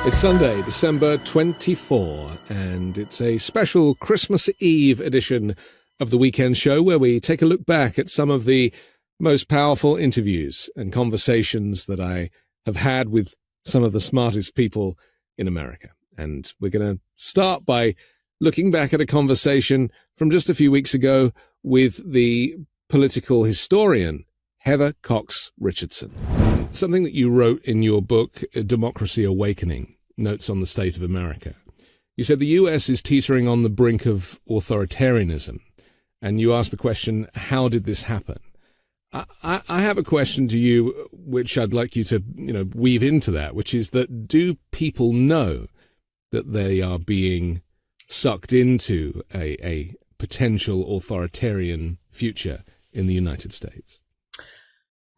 It's Sunday, December 24, and it's a special Christmas Eve edition of the Weekend Show where we take a look back at some of the most powerful interviews and conversations that I have had with some of the smartest people in America. And we're going to start by looking back at a conversation from just a few weeks ago with the political historian, Heather Cox Richardson. Something that you wrote in your book, Democracy Awakening, Notes on the State of America. You said the US is teetering on the brink of authoritarianism, and you asked the question, how did this happen? I have a question to you, which I'd like you to, weave into that, which is that do people know that they are being sucked into a potential authoritarian future in the United States?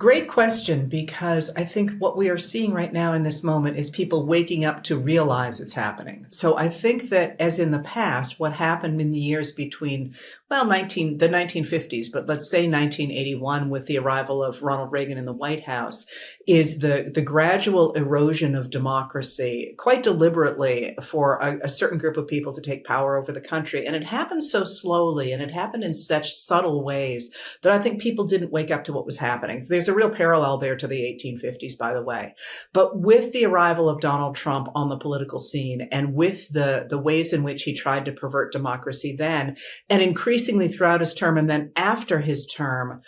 Great question, because I think what we are seeing right now in this moment is people waking up to realize it's happening. So I think that, as in the past, what happened in the years between, the 1950s, but let's say 1981 with the arrival of Ronald Reagan in the White House, is the gradual erosion of democracy, quite deliberately for a certain group of people to take power over the country. And it happened so slowly, and it happened in such subtle ways that I think people didn't wake up to what was happening. So there's a real parallel there to the 1850s, by the way. But with the arrival of Donald Trump on the political scene, and with the ways in which he tried to pervert democracy then, and increasingly throughout his term and then after his term,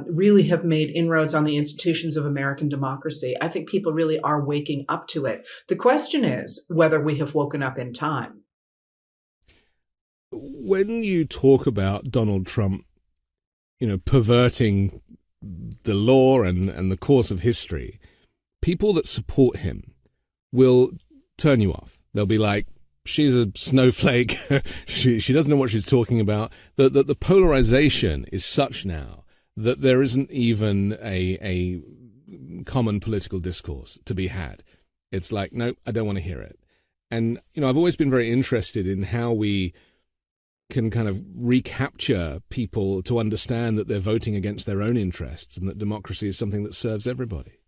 really have made inroads on the institutions of American democracy, I think people really are waking up to it. The question is whether we have woken up in time. When you talk about Donald Trump, perverting the law and the course of history, people that support him will turn you off. They'll be like, she's a snowflake. she doesn't know what she's talking about. The polarization is such now that there isn't even a common political discourse to be had. It's like, no, I don't want to hear it. And, I've always been very interested in how we can kind of recapture people to understand that they're voting against their own interests and that democracy is something that serves everybody.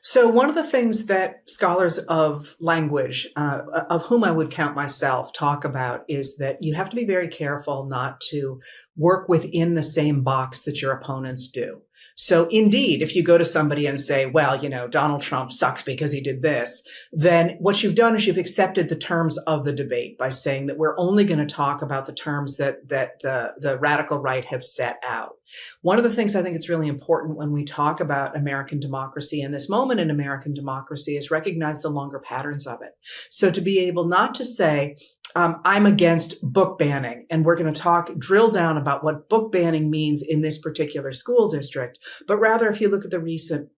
So one of the things that scholars of language, of whom I would count myself, talk about is that you have to be very careful not to work within the same box that your opponents do. So indeed, if you go to somebody and say, well, Donald Trump sucks because he did this, then what you've done is you've accepted the terms of the debate by saying that we're only going to talk about the terms that the radical right have set out. One of the things I think it's really important when we talk about American democracy and this moment in American democracy is recognize the longer patterns of it. So to be able not to say, I'm against book banning, and we're going to drill down about what book banning means in this particular school district. But rather, if you look at the recent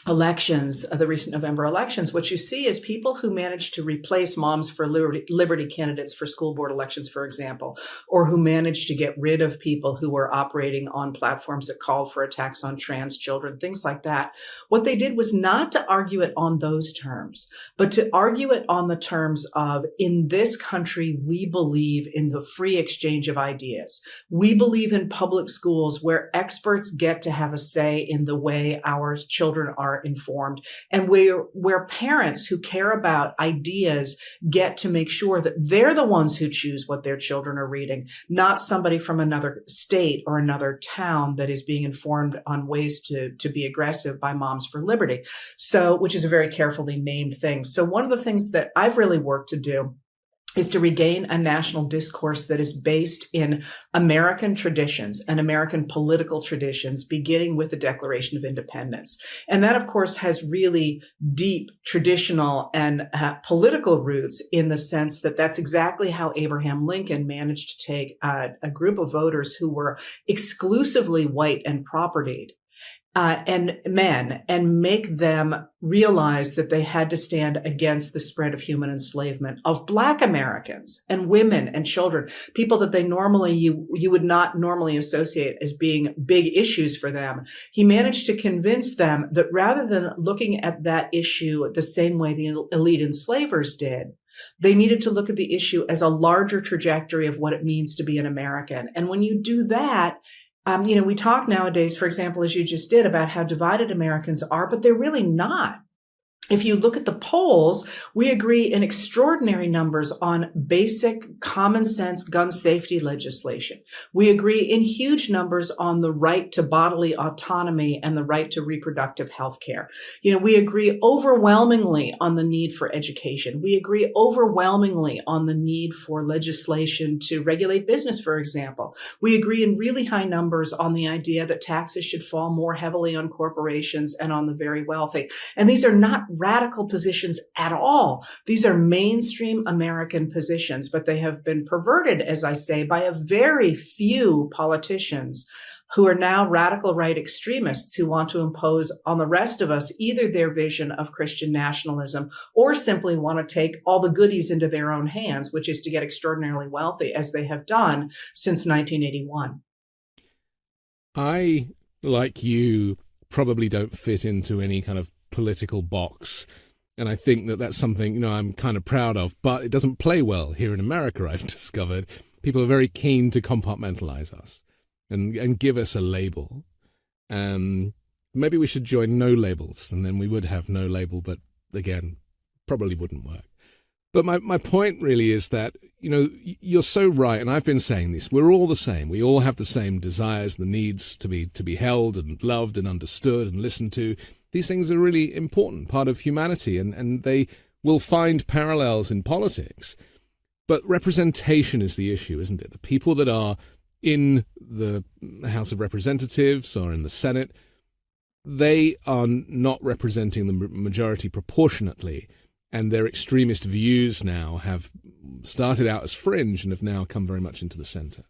elections, the recent November elections, what you see is people who managed to replace Moms for Liberty candidates for school board elections, for example, or who managed to get rid of people who were operating on platforms that called for attacks on trans children, things like that. What they did was not to argue it on those terms, but to argue it on the terms of, in this country, we believe in the free exchange of ideas. We believe in public schools where experts get to have a say in the way our children are informed, and where parents who care about ideas get to make sure that they're the ones who choose what their children are reading, not somebody from another state or another town that is being informed on ways to be aggressive by Moms for Liberty. So, which is a very carefully named thing. So one of the things that I've really worked to do is to regain a national discourse that is based in American traditions and American political traditions, beginning with the Declaration of Independence. And that, of course, has really deep traditional and political roots in the sense that that's exactly how Abraham Lincoln managed to take a group of voters who were exclusively white and propertied, and men, and make them realize that they had to stand against the spread of human enslavement of Black Americans and women and children, people that they normally, you would not normally associate as being big issues for them. He managed to convince them that rather than looking at that issue the same way the elite enslavers did, they needed to look at the issue as a larger trajectory of what it means to be an American. And when you do that, we talk nowadays, for example, as you just did, about how divided Americans are, but they're really not. If you look at the polls, we agree in extraordinary numbers on basic common sense gun safety legislation. We agree in huge numbers on the right to bodily autonomy and the right to reproductive health care. We agree overwhelmingly on the need for education. We agree overwhelmingly on the need for legislation to regulate business, for example. We agree in really high numbers on the idea that taxes should fall more heavily on corporations and on the very wealthy. And these are not radical positions at all. These are mainstream American positions, but they have been perverted, as I say, by a very few politicians who are now radical right extremists who want to impose on the rest of us either their vision of Christian nationalism or simply want to take all the goodies into their own hands, which is to get extraordinarily wealthy, as they have done since 1981. I, like you, probably don't fit into any kind of political box. And I think that that's something, I'm kind of proud of, but it doesn't play well here in America, I've discovered. People are very keen to compartmentalize us and give us a label. Maybe we should join no labels, and then we would have no label, but again, probably wouldn't work. But my point really is that, you're so right, and I've been saying this, we're all the same. We all have the same desires, the needs to be held and loved and understood and listened to. These things are really important, part of humanity, and they will find parallels in politics. But representation is the issue, isn't it? The people that are in the House of Representatives or in the Senate, they are not representing the majority proportionately. And their extremist views now have started out as fringe and have now come very much into the center.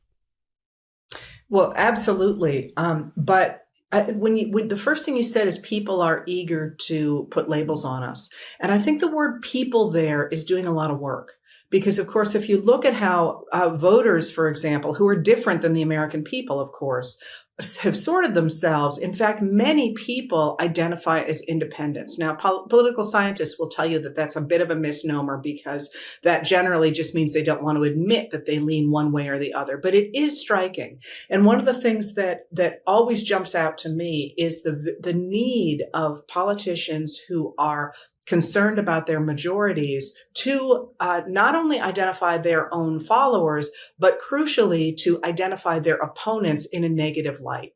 Well, absolutely. But when the first thing you said is people are eager to put labels on us. And I think the word people there is doing a lot of work. Because, of course, if you look at how voters, for example, who are different than the American people, of course, have sorted themselves. In fact, many people identify as independents. Now, political scientists will tell you that that's a bit of a misnomer because that generally just means they don't want to admit that they lean one way or the other. But it is striking. And one of the things that always jumps out to me is the need of politicians who are concerned about their majorities to not only identify their own followers, but crucially to identify their opponents in a negative light.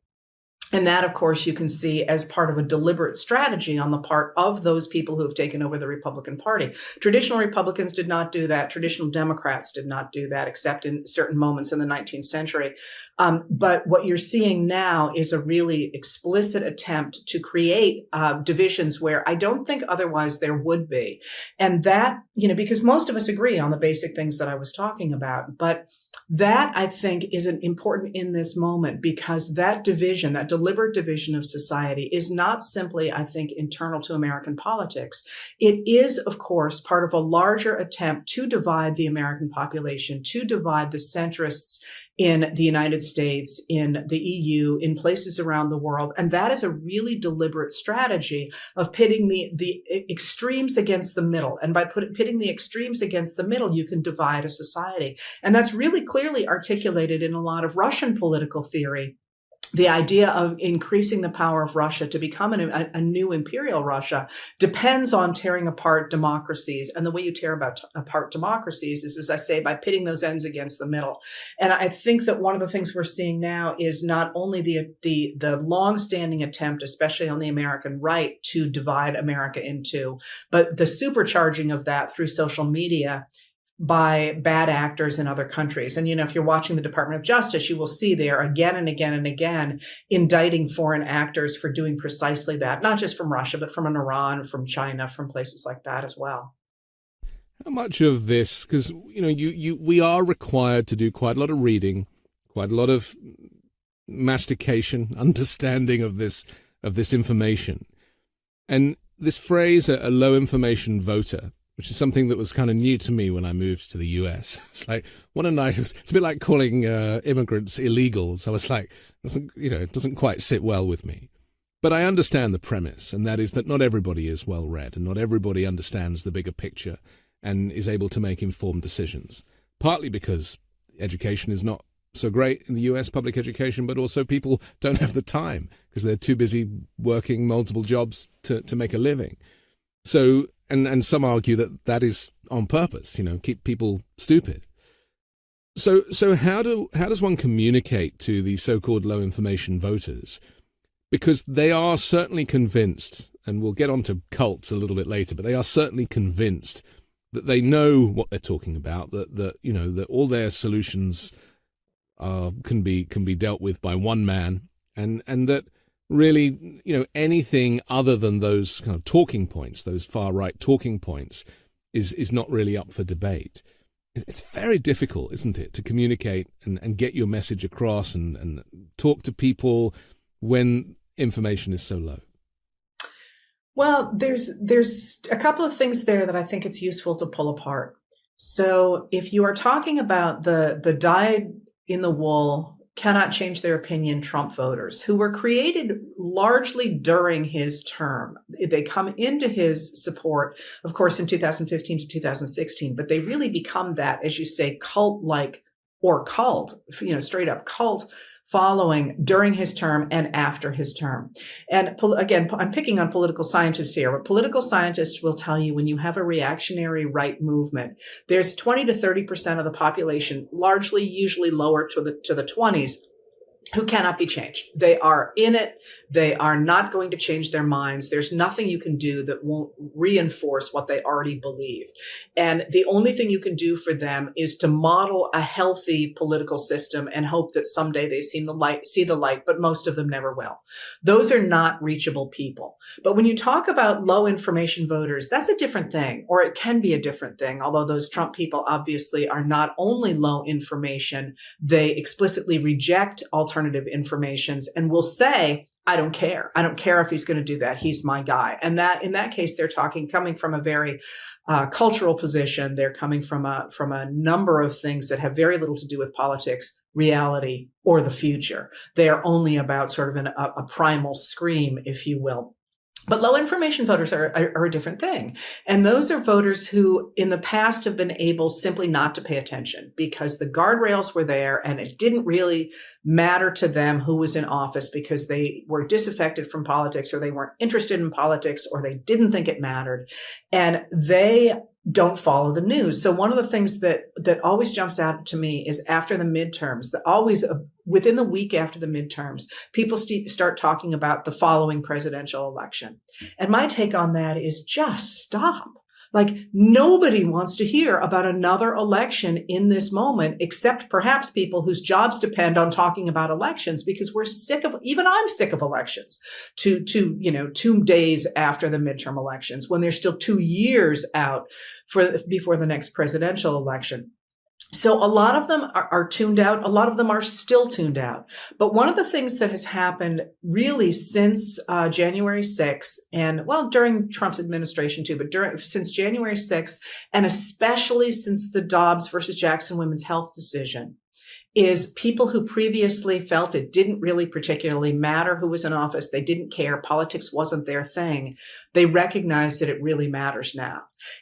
And that, of course, you can see as part of a deliberate strategy on the part of those people who have taken over the Republican Party. Traditional Republicans did not do that. Traditional Democrats did not do that, except in certain moments in the 19th century. But what you're seeing now is a really explicit attempt to create divisions where I don't think otherwise there would be. And that, because most of us agree on the basic things that I was talking about, but that, I think, is important in this moment because that division, that deliberate division of society is not simply, I think, internal to American politics. It is, of course, part of a larger attempt to divide the American population, to divide the centrists in the United States, in the EU, in places around the world. And that is a really deliberate strategy of pitting the extremes against the middle. And by pitting the extremes against the middle, you can divide a society. And that's really clearly articulated in a lot of Russian political theory. The idea of increasing the power of Russia to become a new imperial Russia depends on tearing apart democracies. And the way you tear apart democracies is, as I say, by pitting those ends against the middle. And I think that one of the things we're seeing now is not only the longstanding attempt, especially on the American right, to divide America in two, but the supercharging of that through social media by bad actors in other countries. And, if you're watching the Department of Justice, you will see they are again and again and again indicting foreign actors for doing precisely that, not just from Russia, but from Iran, from China, from places like that as well. How much of this, because, we are required to do quite a lot of reading, quite a lot of mastication, understanding of this information. And this phrase, a low information voter, which is something that was kind of new to me when I moved to the US. It's like, it's a bit like calling immigrants illegals. I was like, it doesn't quite sit well with me. But I understand the premise, and that is that not everybody is well read, and not everybody understands the bigger picture and is able to make informed decisions. Partly because education is not so great in the US, public education, but also people don't have the time because they're too busy working multiple jobs to make a living. So, and some argue that that is on purpose, keep people stupid. So how does one communicate to the so-called low information voters? Because they are certainly convinced, and we'll get onto cults a little bit later, but they are certainly convinced that they know what they're talking about, that all their solutions can be dealt with by one man, and that really, anything other than those kind of talking points, those far right talking points, is not really up for debate. It's very difficult, isn't it, to communicate and get your message across and talk to people when information is so low. Well, there's a couple of things there that I think it's useful to pull apart. So if you are talking about the dyed-in-the-wool, cannot change their opinion Trump voters, who were created largely during his term. They come into his support, of course, in 2015 to 2016, but they really become that, as you say, cult-like or cult, straight up cult following during his term and after his term. And again, I'm picking on political scientists here, but political scientists will tell you when you have a reactionary right movement, there's 20 to 30% of the population, largely usually lower to the 20s, who cannot be changed. They are in it. They are not going to change their minds. There's nothing you can do that won't reinforce what they already believe. And the only thing you can do for them is to model a healthy political system and hope that someday they see the light, but most of them never will. Those are not reachable people. But when you talk about low information voters, that's a different thing, or it can be a different thing. Although those Trump people obviously are not only low information, they explicitly reject alternative informations and will say, I don't care. I don't care if he's going to do that. He's my guy. And that in that case, they're coming from a very cultural position. They're coming from a number of things that have very little to do with politics, reality, or the future. They are only about sort of a primal scream, if you will. But low information voters are a different thing. And those are voters who in the past have been able simply not to pay attention because the guardrails were there and it didn't really matter to them who was in office because they were disaffected from politics or they weren't interested in politics or they didn't think it mattered. And they don't follow the news. So one of the things that always jumps out to me is after the midterms, within the week after the midterms, people start talking about the following presidential election. And my take on that is just stop. Like nobody wants to hear about another election in this moment, except perhaps people whose jobs depend on talking about elections, because even I'm sick of elections 2 days after the midterm elections when there's still 2 years out before the next presidential election. So a lot of them are tuned out. A lot of them are still tuned out. But one of the things that has happened really since January 6th, and well, during Trump's administration too, but since January 6th, and especially since the Dobbs versus Jackson women's health decision, is people who previously felt it didn't really particularly matter who was in office. They didn't care. Politics wasn't their thing. They recognize that it really matters now.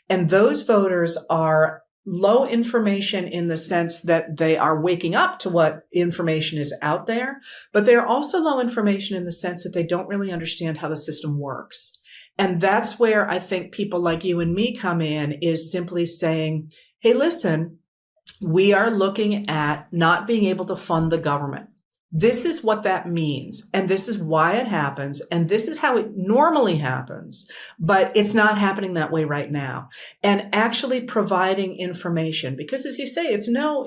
And those voters are low information in the sense that they are waking up to what information is out there, but they're also low information in the sense that they don't really understand how the system works. And that's where I think people like you and me come in, is simply saying, hey, listen, we are looking at not being able to fund the government. This is what that means, and this is why it happens, and this is how it normally happens, but it's not happening that way right now. And actually providing information, because as you say, it's no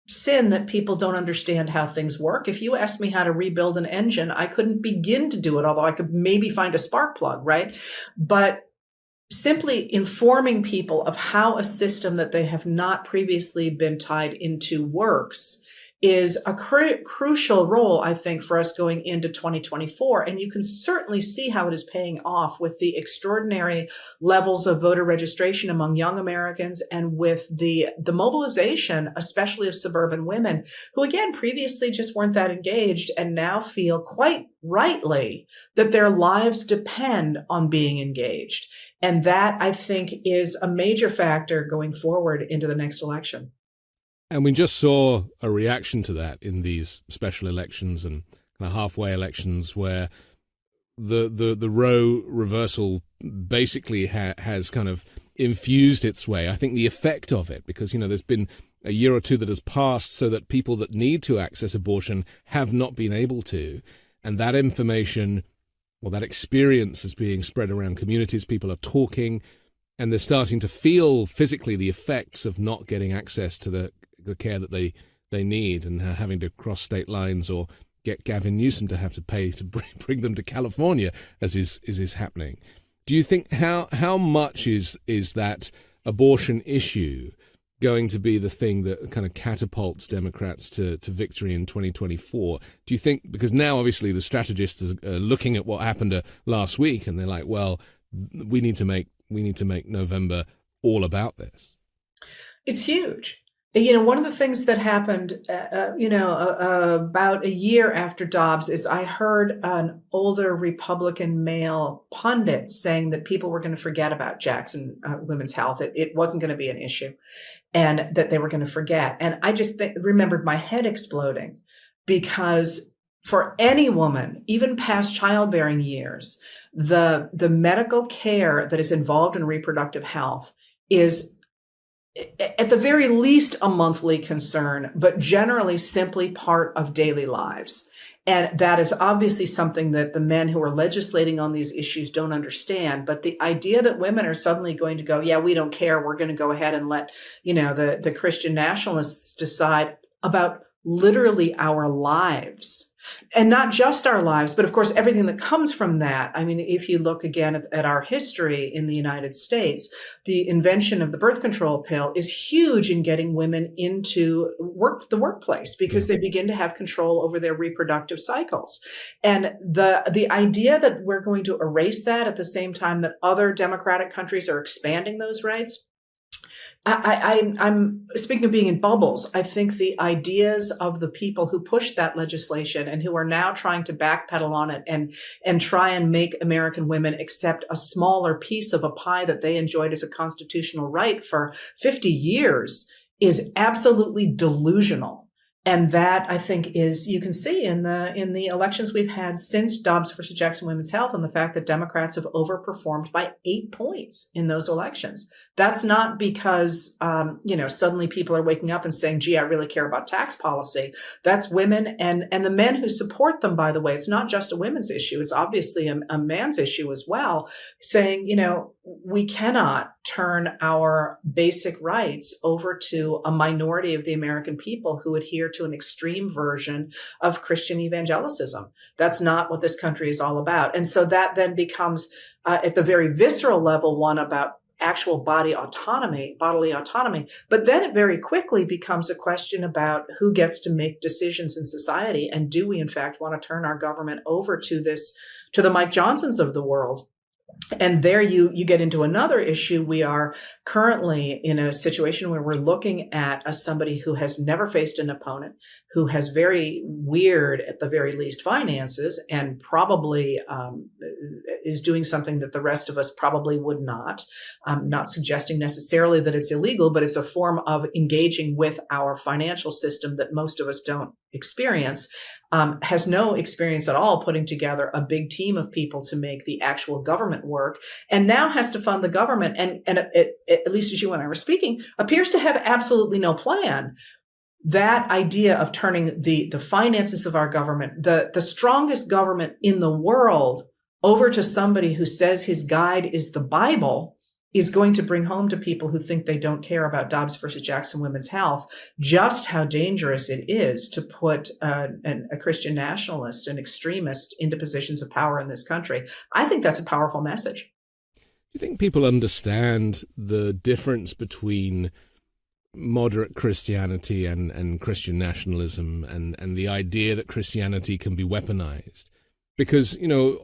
sin that people don't understand how things work. If you asked me how to rebuild an engine, I couldn't begin to do it, although I could maybe find a spark plug, right? But simply informing people of how a system that they have not previously been tied into works is a crucial role, I think, for us going into 2024. And you can certainly see how it is paying off with the extraordinary levels of voter registration among young Americans and with the mobilization, especially of suburban women who, again, previously just weren't that engaged and now feel quite rightly that their lives depend on being engaged. And that, I think, is a major factor going forward into the next election. And we just saw a reaction to that in these special elections and kind of halfway elections where the Roe reversal basically has kind of infused its way. I think the effect of it, because, there's been a year or two that has passed so that people that need to access abortion have not been able to. And that information, that experience is being spread around communities. People are talking, and they're starting to feel physically the effects of not getting access to the care that they need, and having to cross state lines or get Gavin Newsom to have to pay to bring them to California, as is happening. Do you think how much is that abortion issue going to be the thing that kind of catapults Democrats to victory in 2024? Do you think, because now obviously the strategists are looking at what happened last week, and they're like, well, we need to make November all about this? It's huge. One of the things that happened, about a year after Dobbs is I heard an older Republican male pundit saying that people were going to forget about Jackson Women's Health. It wasn't going to be an issue, and that they were going to forget. And I just remembered my head exploding, because for any woman, even past childbearing years, the medical care that is involved in reproductive health is at the very least a monthly concern, but generally simply part of daily lives. And that is obviously something that the men who are legislating on these issues don't understand. But the idea that women are suddenly going to go, yeah, we don't care, we're going to go ahead and let, the Christian nationalists decide about literally our lives. And not just our lives, but of course, everything that comes from that. I mean, if you look again at our history in the United States, the invention of the birth control pill is huge in getting women into the workplace, because they begin to have control over their reproductive cycles. And the idea that we're going to erase that at the same time that other democratic countries are expanding those rights, I'm speaking of being in bubbles. I think the ideas of the people who pushed that legislation and who are now trying to backpedal on it and try and make American women accept a smaller piece of a pie that they enjoyed as a constitutional right for 50 years is absolutely delusional. And that, I think, is, you can see in the elections we've had since Dobbs versus Jackson Women's Health, and the fact that Democrats have overperformed by 8 points in those elections. That's not because, suddenly people are waking up and saying, gee, I really care about tax policy. That's women and the men who support them, by the way. It's not just a women's issue. It's obviously a man's issue as well, saying, we cannot turn our basic rights over to a minority of the American people who adhere to an extreme version of Christian evangelicism. That's not what this country is all about. And so that then becomes, at the very visceral level, one about actual bodily autonomy. But then it very quickly becomes a question about who gets to make decisions in society. And do we, in fact, want to turn our government over to the Mike Johnsons of the world? And there you get into another issue. We are currently in a situation where we're looking at somebody who has never faced an opponent, who has very weird, at the very least, finances, and probably is doing something that the rest of us probably would not. I'm not suggesting necessarily that it's illegal, but it's a form of engaging with our financial system that most of us don't experience. Has no experience at all putting together a big team of people to make the actual government work, and now has to fund the government. And at least as you and I were speaking, appears to have absolutely no plan. That idea of turning the finances of our government, the strongest government in the world, over to somebody who says his guide is the Bible, is going to bring home to people who think they don't care about Dobbs versus Jackson Women's Health just how dangerous it is to put a Christian nationalist, an extremist, into positions of power in this country. I think that's a powerful message. Do you think people understand the difference between moderate Christianity and Christian nationalism, and the idea that Christianity can be weaponized? Because,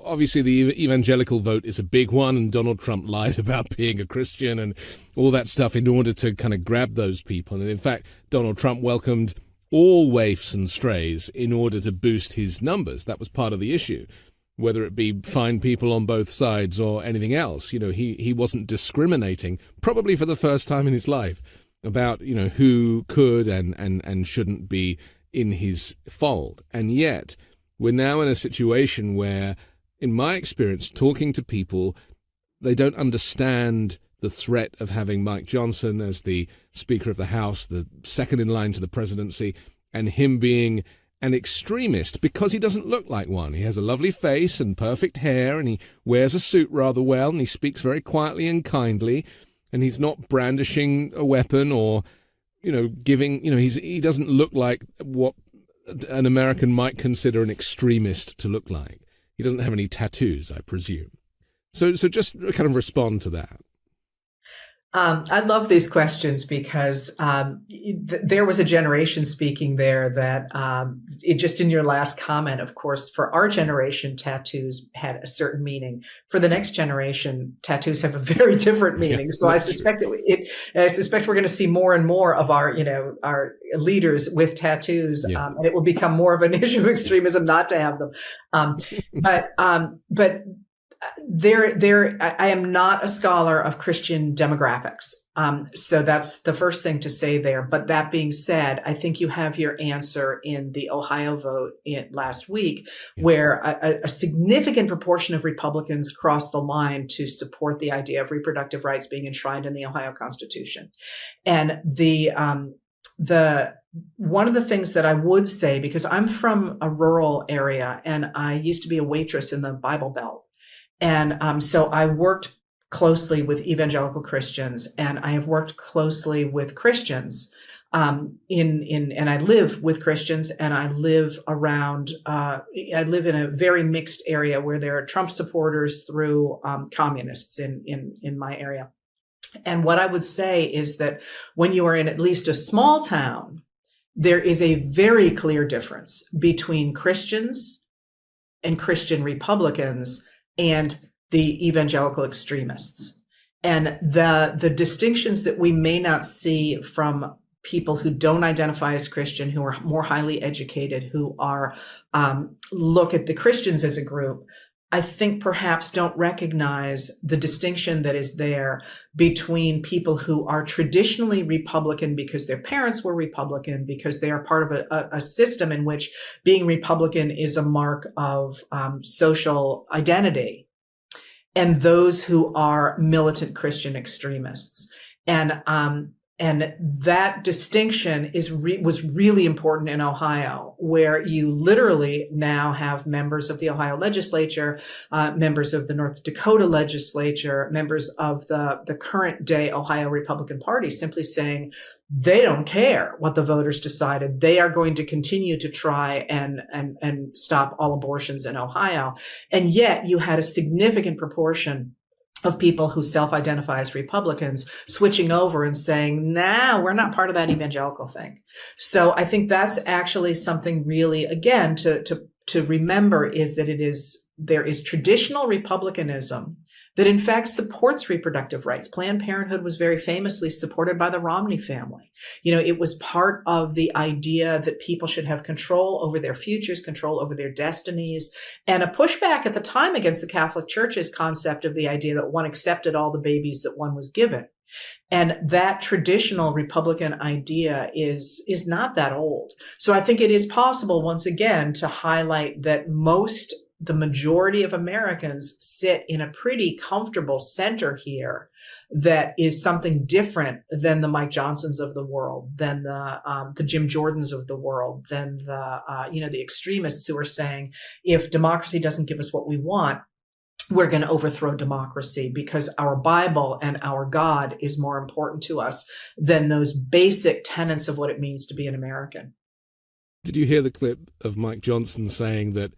obviously the evangelical vote is a big one, and Donald Trump lied about being a Christian and all that stuff in order to kind of grab those people. And in fact, Donald Trump welcomed all waifs and strays in order to boost his numbers. That was part of the issue, whether it be fine people on both sides or anything else. He wasn't discriminating, probably for the first time in his life, about, who could and shouldn't be in his fold. And yet, we're now in a situation where, in my experience, talking to people, they don't understand the threat of having Mike Johnson as the Speaker of the House, the second in line to the presidency, and him being an extremist because he doesn't look like one. He has a lovely face and perfect hair, and he wears a suit rather well, and he speaks very quietly and kindly, and he's not brandishing a weapon or, giving, he doesn't look like what an American might consider an extremist to look like. He doesn't have any tattoos, I presume. So just kind of respond to that. I love these questions because there was a generation speaking there that just in your last comment, of course, for our generation, tattoos had a certain meaning. For the next generation, tattoos have a very different meaning. Yeah, so I suspect we're going to see more and more of our leaders with tattoos, and it will become more of an issue of extremism not to have them. But I am not a scholar of Christian demographics. So that's the first thing to say there. But that being said, I think you have your answer in the Ohio vote last week, where a significant proportion of Republicans crossed the line to support the idea of reproductive rights being enshrined in the Ohio Constitution. And one of the things that I would say, because I'm from a rural area and I used to be a waitress in the Bible Belt. And so I worked closely with evangelical Christians, and I have worked closely with Christians and I live with Christians, and I live around. I live in a very mixed area where there are Trump supporters through communists in my area. And what I would say is that when you are in at least a small town, there is a very clear difference between Christians and Christian Republicans and the evangelical extremists. And the distinctions that we may not see from people who don't identify as Christian, who are more highly educated, who are look at the Christians as a group, I think perhaps don't recognize the distinction that is there between people who are traditionally Republican because their parents were Republican, because they are part of a system in which being Republican is a mark of social identity, and those who are militant Christian extremists. And that distinction was really important in Ohio, where you literally now have members of the Ohio legislature, members of the North Dakota legislature, members of the current day Ohio Republican Party simply saying they don't care what the voters decided. They are going to continue to try and stop all abortions in Ohio. And yet you had a significant proportion of people who self-identify as Republicans switching over and saying, nah, we're not part of that evangelical thing. So I think that's actually something really, again, to remember, is that there is traditional Republicanism that in fact supports reproductive rights. Planned Parenthood was very famously supported by the Romney family. It was part of the idea that people should have control over their futures, control over their destinies, and a pushback at the time against the Catholic Church's concept of the idea that one accepted all the babies that one was given. And that traditional Republican idea is not that old. So I think it is possible, once again, to highlight that the majority of Americans sit in a pretty comfortable center here that is something different than the Mike Johnsons of the world, than the Jim Jordans of the world, than the extremists who are saying, if democracy doesn't give us what we want, we're going to overthrow democracy because our Bible and our God is more important to us than those basic tenets of what it means to be an American. Did you hear the clip of Mike Johnson saying that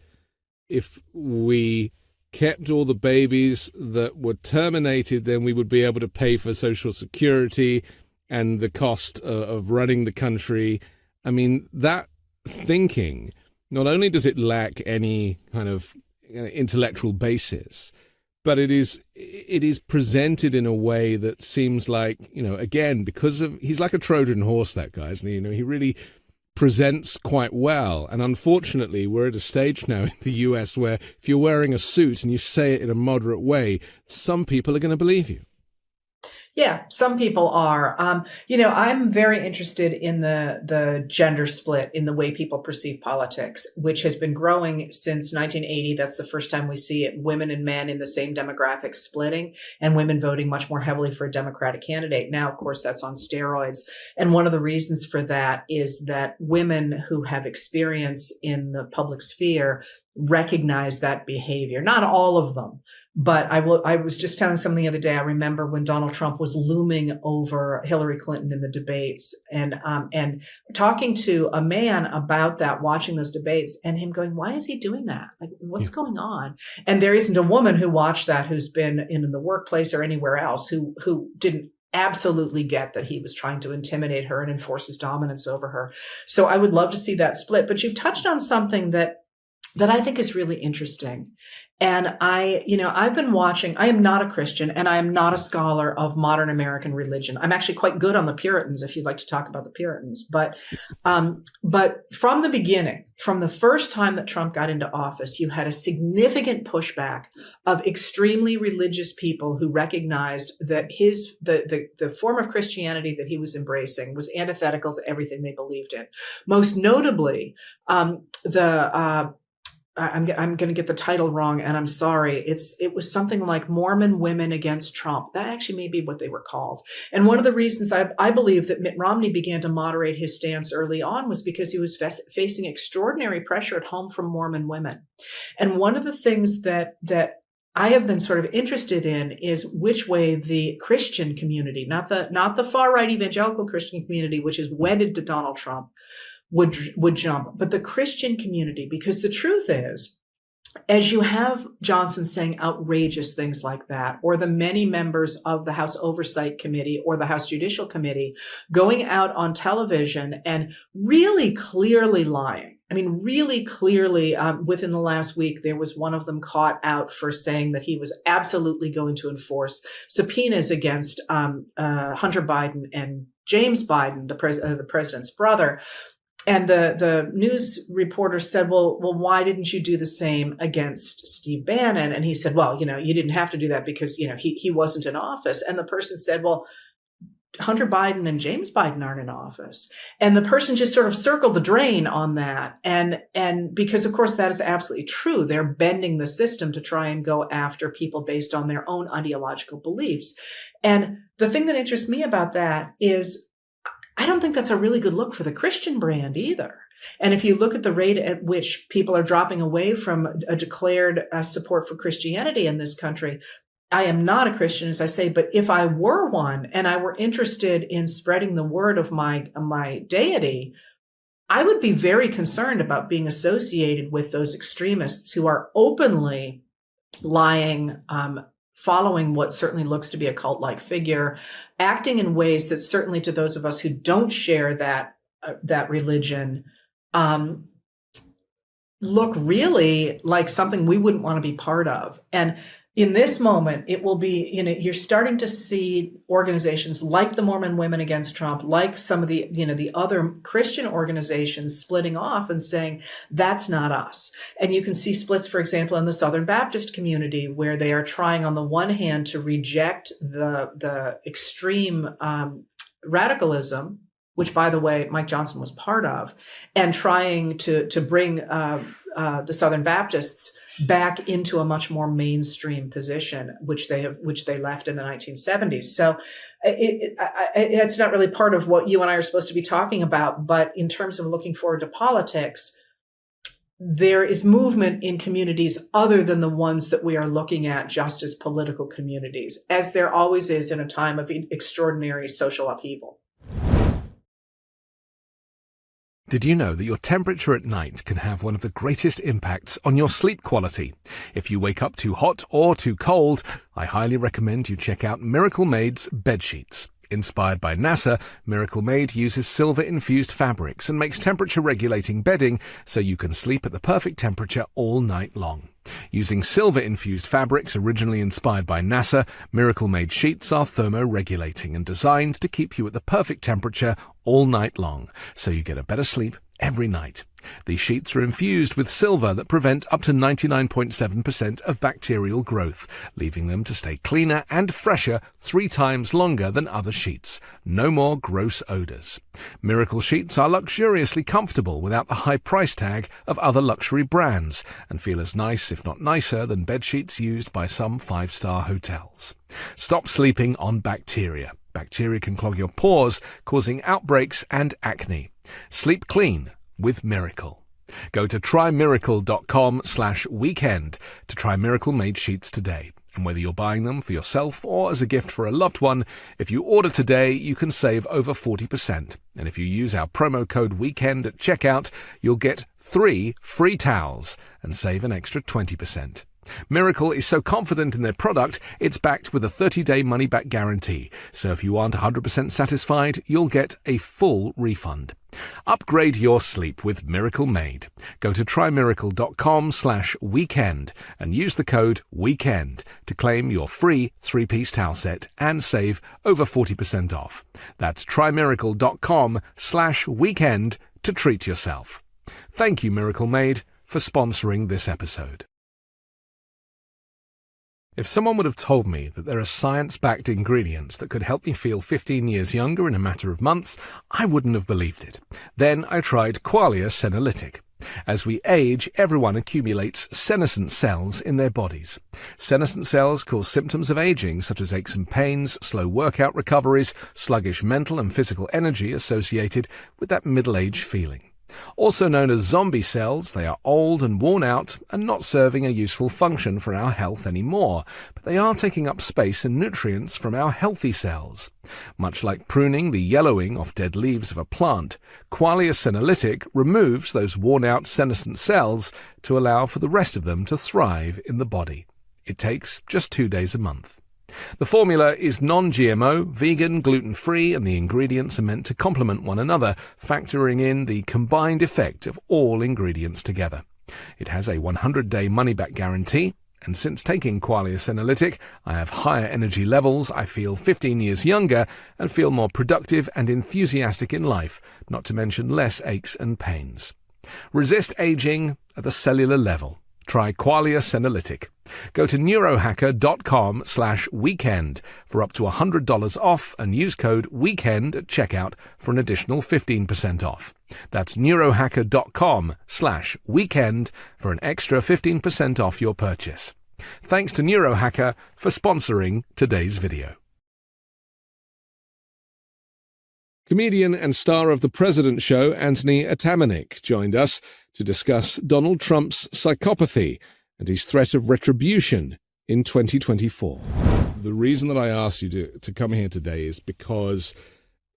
if we kept all the babies that were terminated, then we would be able to pay for Social Security and the cost of running the country? I mean, that thinking, not only does it lack any kind of intellectual basis, but it is presented in a way that seems like, again, because he's like a Trojan horse, that guy, isn't he? He really presents quite well. And unfortunately, we're at a stage now in the US where if you're wearing a suit and you say it in a moderate way, some people are going to believe you. Yeah, some people are. I'm very interested in the gender split in the way people perceive politics, which has been growing since 1980. That's the first time we see it. Women and men in the same demographic splitting, and women voting much more heavily for a Democratic candidate. Now, of course, that's on steroids. And one of the reasons for that is that women who have experience in the public sphere recognize that behavior. Not all of them, but I was just telling someone the other day. I remember when Donald Trump was looming over Hillary Clinton in the debates, and talking to a man about that, watching those debates, and him going, "Why is he doing that? Like, what's going on?" And there isn't a woman who watched that who's been in the workplace or anywhere else who didn't absolutely get that he was trying to intimidate her and enforce his dominance over her. So I would love to see that split. But you've touched on something that I think is really interesting. And I've been watching. I am not a Christian, and I am not a scholar of modern American religion. I'm actually quite good on the Puritans, if you'd like to talk about the Puritans. But from the beginning, from the first time that Trump got into office, you had a significant pushback of extremely religious people who recognized that the form of Christianity that he was embracing was antithetical to everything they believed in. Most notably, I'm going to get the title wrong, and I'm sorry. It was something like Mormon Women Against Trump. That actually may be what they were called. And one of the reasons I believe that Mitt Romney began to moderate his stance early on was because he was facing extraordinary pressure at home from Mormon women. And one of the things that I have been sort of interested in is which way the Christian community, not the far right evangelical Christian community, which is wedded to Donald Trump, would jump, but the Christian community, because the truth is, as you have Johnson saying outrageous things like that, or the many members of the House Oversight Committee or the House Judicial Committee going out on television and really clearly lying. I mean, really clearly, within the last week, there was one of them caught out for saying that he was absolutely going to enforce subpoenas against Hunter Biden and James Biden, the president's brother. And the news reporter said, well, why didn't you do the same against Steve Bannon? And he said, well, you didn't have to do that because, he wasn't in office. And the person said, well, Hunter Biden and James Biden aren't in office. And the person just sort of circled the drain on that. And because, of course, that is absolutely true. They're bending the system to try and go after people based on their own ideological beliefs. And the thing that interests me about that is I don't think that's a really good look for the Christian brand either. And if you look at the rate at which people are dropping away from a declared support for Christianity in this country, I am not a Christian, as I say, but if I were one and I were interested in spreading the word of my deity, I would be very concerned about being associated with those extremists who are openly lying, following what certainly looks to be a cult-like figure, acting in ways that certainly to those of us who don't share that religion look really like something we wouldn't want to be part of. And in this moment, it will be, you're starting to see organizations like the Mormon Women Against Trump, like some of the, the other Christian organizations splitting off and saying, that's not us. And you can see splits, for example, in the Southern Baptist community, where they are trying on the one hand to reject the extreme radicalism, which, by the way, Mike Johnson was part of, and trying to bring the Southern Baptists back into a much more mainstream position, which they left in the 1970s. So it's not really part of what you and I are supposed to be talking about. But in terms of looking forward to politics, there is movement in communities other than the ones that we are looking at just as political communities, as there always is in a time of extraordinary social upheaval. Did you know that your temperature at night can have one of the greatest impacts on your sleep quality? If you wake up too hot or too cold, I highly recommend you check out Miracle Made's bed sheets. Inspired by NASA, Miracle Made uses silver-infused fabrics and makes temperature-regulating bedding so you can sleep at the perfect temperature all night long. Using silver-infused fabrics originally inspired by NASA, Miracle Made sheets are thermoregulating and designed to keep you at the perfect temperature all night long, so you get a better sleep every night. These sheets are infused with silver that prevent up to 99.7% of bacterial growth, leaving them to stay cleaner and fresher 3 times longer than other sheets. No more gross odors. Miracle sheets are luxuriously comfortable without the high price tag of other luxury brands and feel as nice, if not nicer, than bed sheets used by some 5-star hotels. Stop sleeping on bacteria. Bacteria can clog your pores, causing outbreaks and acne. Sleep clean with Miracle. Go to trymiracle.com/weekend to try Miracle Made sheets today. And whether you're buying them for yourself or as a gift for a loved one, if you order today, you can save over 40%. And if you use our promo code WEEKEND at checkout, you'll get 3 free towels and save an extra 20%. Miracle is so confident in their product, it's backed with a 30-day money-back guarantee. So if you aren't 100% satisfied, you'll get a full refund. Upgrade your sleep with Miracle Made. Go to trymiracle.com/weekend and use the code WEEKEND to claim your free 3-piece towel set and save over 40% off. That's trymiracle.com/weekend to treat yourself. Thank you, Miracle Made, for sponsoring this episode. If someone would have told me that there are science-backed ingredients that could help me feel 15 years younger in a matter of months, I wouldn't have believed it. Then I tried Qualia Senolytic. As we age, everyone accumulates senescent cells in their bodies. Senescent cells cause symptoms of aging, such as aches and pains, slow workout recoveries, sluggish mental and physical energy associated with that middle-age feeling. Also known as zombie cells, they are old and worn out and not serving a useful function for our health anymore, but they are taking up space and nutrients from our healthy cells. Much like pruning the yellowing off dead leaves of a plant, Qualia Senolytic removes those worn-out senescent cells to allow for the rest of them to thrive in the body. It takes just 2 days a month. The formula is non-GMO, vegan, gluten-free, and the ingredients are meant to complement one another, factoring in the combined effect of all ingredients together. It has a 100-day money-back guarantee, and since taking Qualia Senolytic, I have higher energy levels, I feel 15 years younger, and feel more productive and enthusiastic in life, not to mention less aches and pains. Resist aging at the cellular level. Try Qualia Senolytic. Go to neurohacker.com/weekend for up to $100 off and use code WEEKEND at checkout for an additional 15% off. That's neurohacker.com/weekend for an extra 15% off your purchase. Thanks to Neurohacker for sponsoring today's video. Comedian and star of The President Show, Anthony Atamanik, joined us to discuss Donald Trump's psychopathy and his threat of retribution in 2024. The reason that I asked you to come here today is because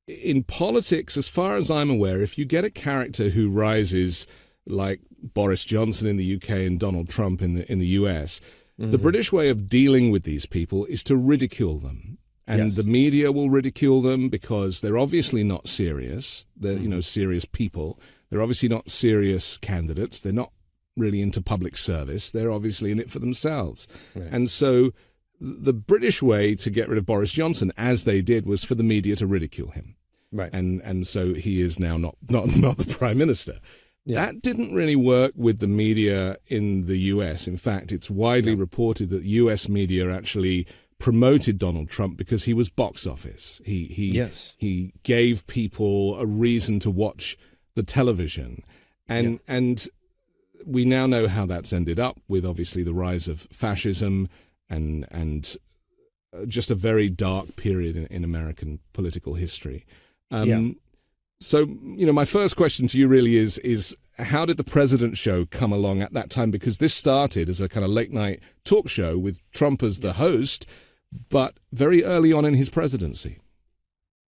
in politics, as far as I'm aware, if you get a character who rises like Boris Johnson in the UK and Donald Trump in the US, the British way of dealing with these people is to ridicule them. And the media will ridicule them because they're obviously not serious. They're, serious people. They're obviously not serious candidates. They're not really into public service. They're obviously in it for themselves. Right. And so the British way to get rid of Boris Johnson, as they did, was for the media to ridicule him. Right. And so he is now not the prime minister. Yeah. That didn't really work with the media in the US. In fact, it's widely reported that US media actually promoted Donald Trump because he was box office. He gave people a reason to watch the television. And we now know how that's ended up with obviously the rise of fascism and just a very dark period in American political history. So, my first question to you really is how did The President Show come along at that time? Because this started as a kind of late night talk show with Trump as the host, but very early on in his presidency.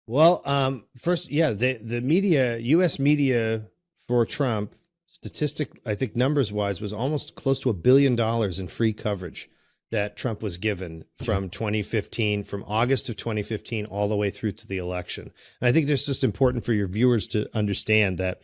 Well, first, the media, U.S. media for Trump, I think numbers wise, was almost close to $1 billion in free coverage that Trump was given from 2015, from August of 2015 all the way through to the election. And I think this is just important for your viewers to understand that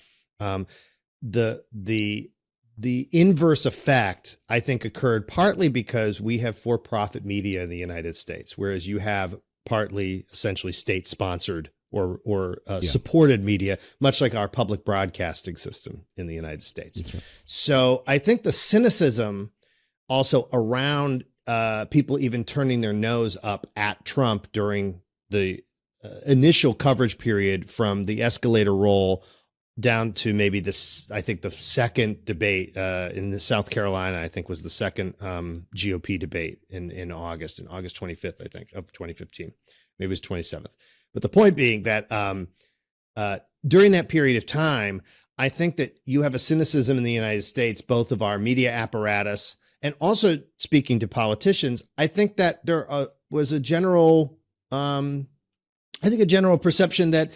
the inverse effect, I think, occurred partly because we have for-profit media in the United States, whereas you have partly essentially state-sponsored or supported media, much like our public broadcasting system in the United States. That's right. So I think the cynicism also around people even turning their nose up at Trump during the initial coverage period from the escalator roll down to maybe this, I think the second debate in the South Carolina, I think was the second GOP debate in August 25th, I think, of 2015. Maybe it was 27th. But the point being that during that period of time, I think that you have a cynicism in the United States, both of our media apparatus and also speaking to politicians. I think that there was a general, a general perception that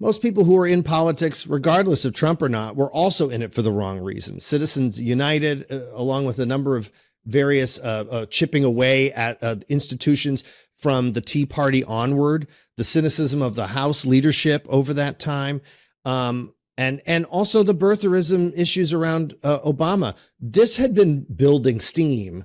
most people who are in politics, regardless of Trump or not, were also in it for the wrong reasons. Citizens United, along with a number of various chipping away at institutions from the Tea Party onward, the cynicism of the House leadership over that time, and also the birtherism issues around Obama. This had been building steam,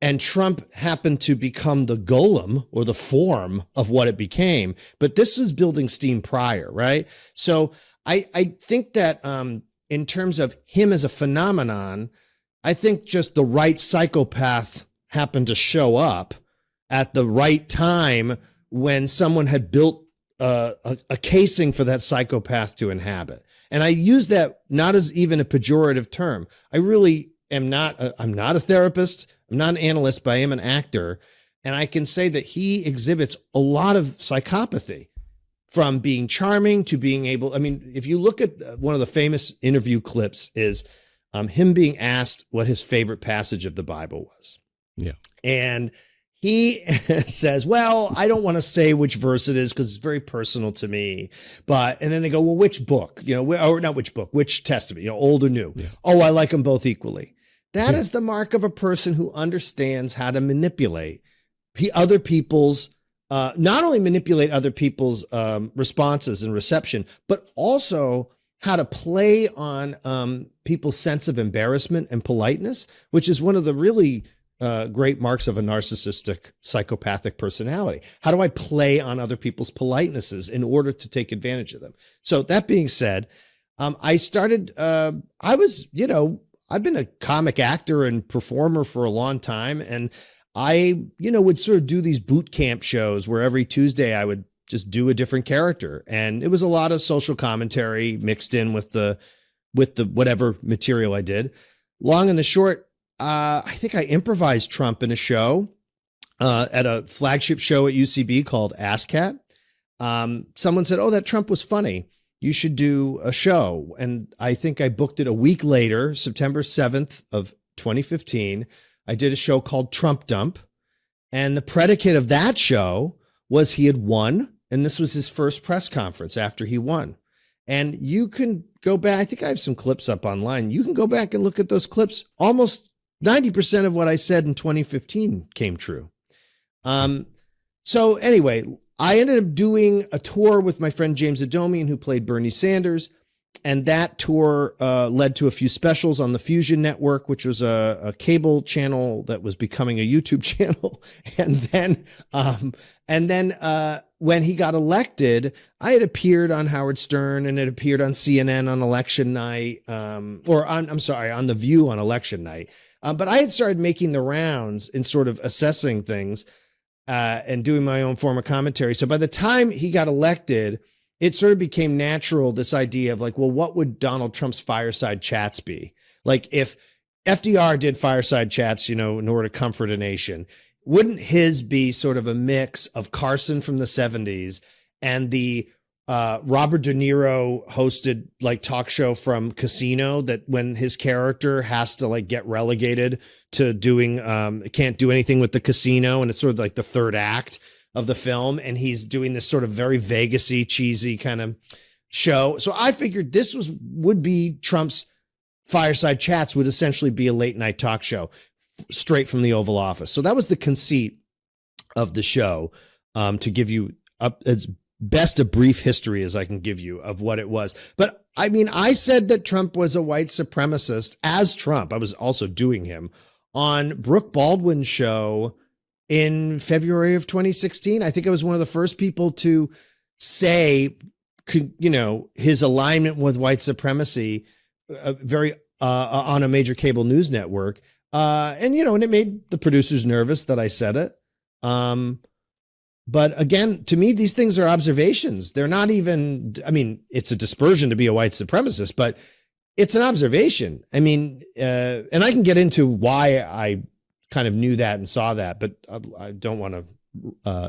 and Trump happened to become the golem or the form of what it became. But this was building steam prior, right? So I think that in terms of him as a phenomenon, I think just the right psychopath happened to show up at the right time when someone had built a casing for that psychopath to inhabit. And I use that not as even a pejorative term. I really am not, I'm not a therapist. I'm not an analyst, but I am an actor. And I can say that he exhibits a lot of psychopathy, from being charming to being able, I mean, if you look at one of the famous interview clips is him being asked what his favorite passage of the Bible was. Yeah. And he says, well, I don't want to say which verse it is because it's very personal to me. And then they go, well, which book, or not which book, which testament, old or new? Yeah. Oh, I like them both equally. That is the mark of a person who understands how to manipulate other people's, not only manipulate other people's responses and reception, but also how to play on people's sense of embarrassment and politeness, which is one of the really great marks of a narcissistic psychopathic personality. How do I play on other people's politenesses in order to take advantage of them? So that being said, I started, I've been a comic actor and performer for a long time. And I, would sort of do these boot camp shows where every Tuesday I would just do a different character. And it was a lot of social commentary mixed in with the whatever material I did. Long and the short, I think I improvised Trump in a show at a flagship show at UCB called ASCAT. Someone said, oh, that Trump was funny. You should do a show. And I think I booked it a week later, September 7th of 2015. I did a show called Trump Dump. And the predicate of that show was he had won. And this was his first press conference after he won. And you can go back. I think I have some clips up online. You can go back and look at those clips. Almost 90% of what I said in 2015 came true. So anyway, I ended up doing a tour with my friend James Adomian, who played Bernie Sanders. And that tour led to a few specials on the Fusion Network, which was a cable channel that was becoming a YouTube channel. And then when he got elected, I had appeared on Howard Stern and it appeared on CNN on election night, on The View on election night. But I had started making the rounds and sort of assessing things and doing my own form of commentary. So by the time he got elected, it sort of became natural, this idea of like, well, what would Donald Trump's fireside chats be? Like if FDR did fireside chats, in order to comfort a nation, wouldn't his be sort of a mix of Carson from the 70s and the Robert De Niro hosted like talk show from Casino, that when his character has to like get relegated to doing, can't do anything with the casino. And it's sort of like the third act of the film. And he's doing this sort of very Vegas-y, cheesy kind of show. So I figured this would be Trump's fireside chats, would essentially be a late night talk show straight from the Oval Office. So that was the conceit of the show, to give you as best a brief history as I can give you of what it was. But I mean, I said that Trump was a white supremacist as Trump. I was also doing him on Brooke Baldwin's show in February of 2016. I think I was one of the first people to say, his alignment with white supremacy very on a major cable news network. And it made the producers nervous that I said it. But again, to me, these things are observations. They're not even, it's a dispersion to be a white supremacist, but it's an observation. And I can get into why I kind of knew that and saw that, but I don't want to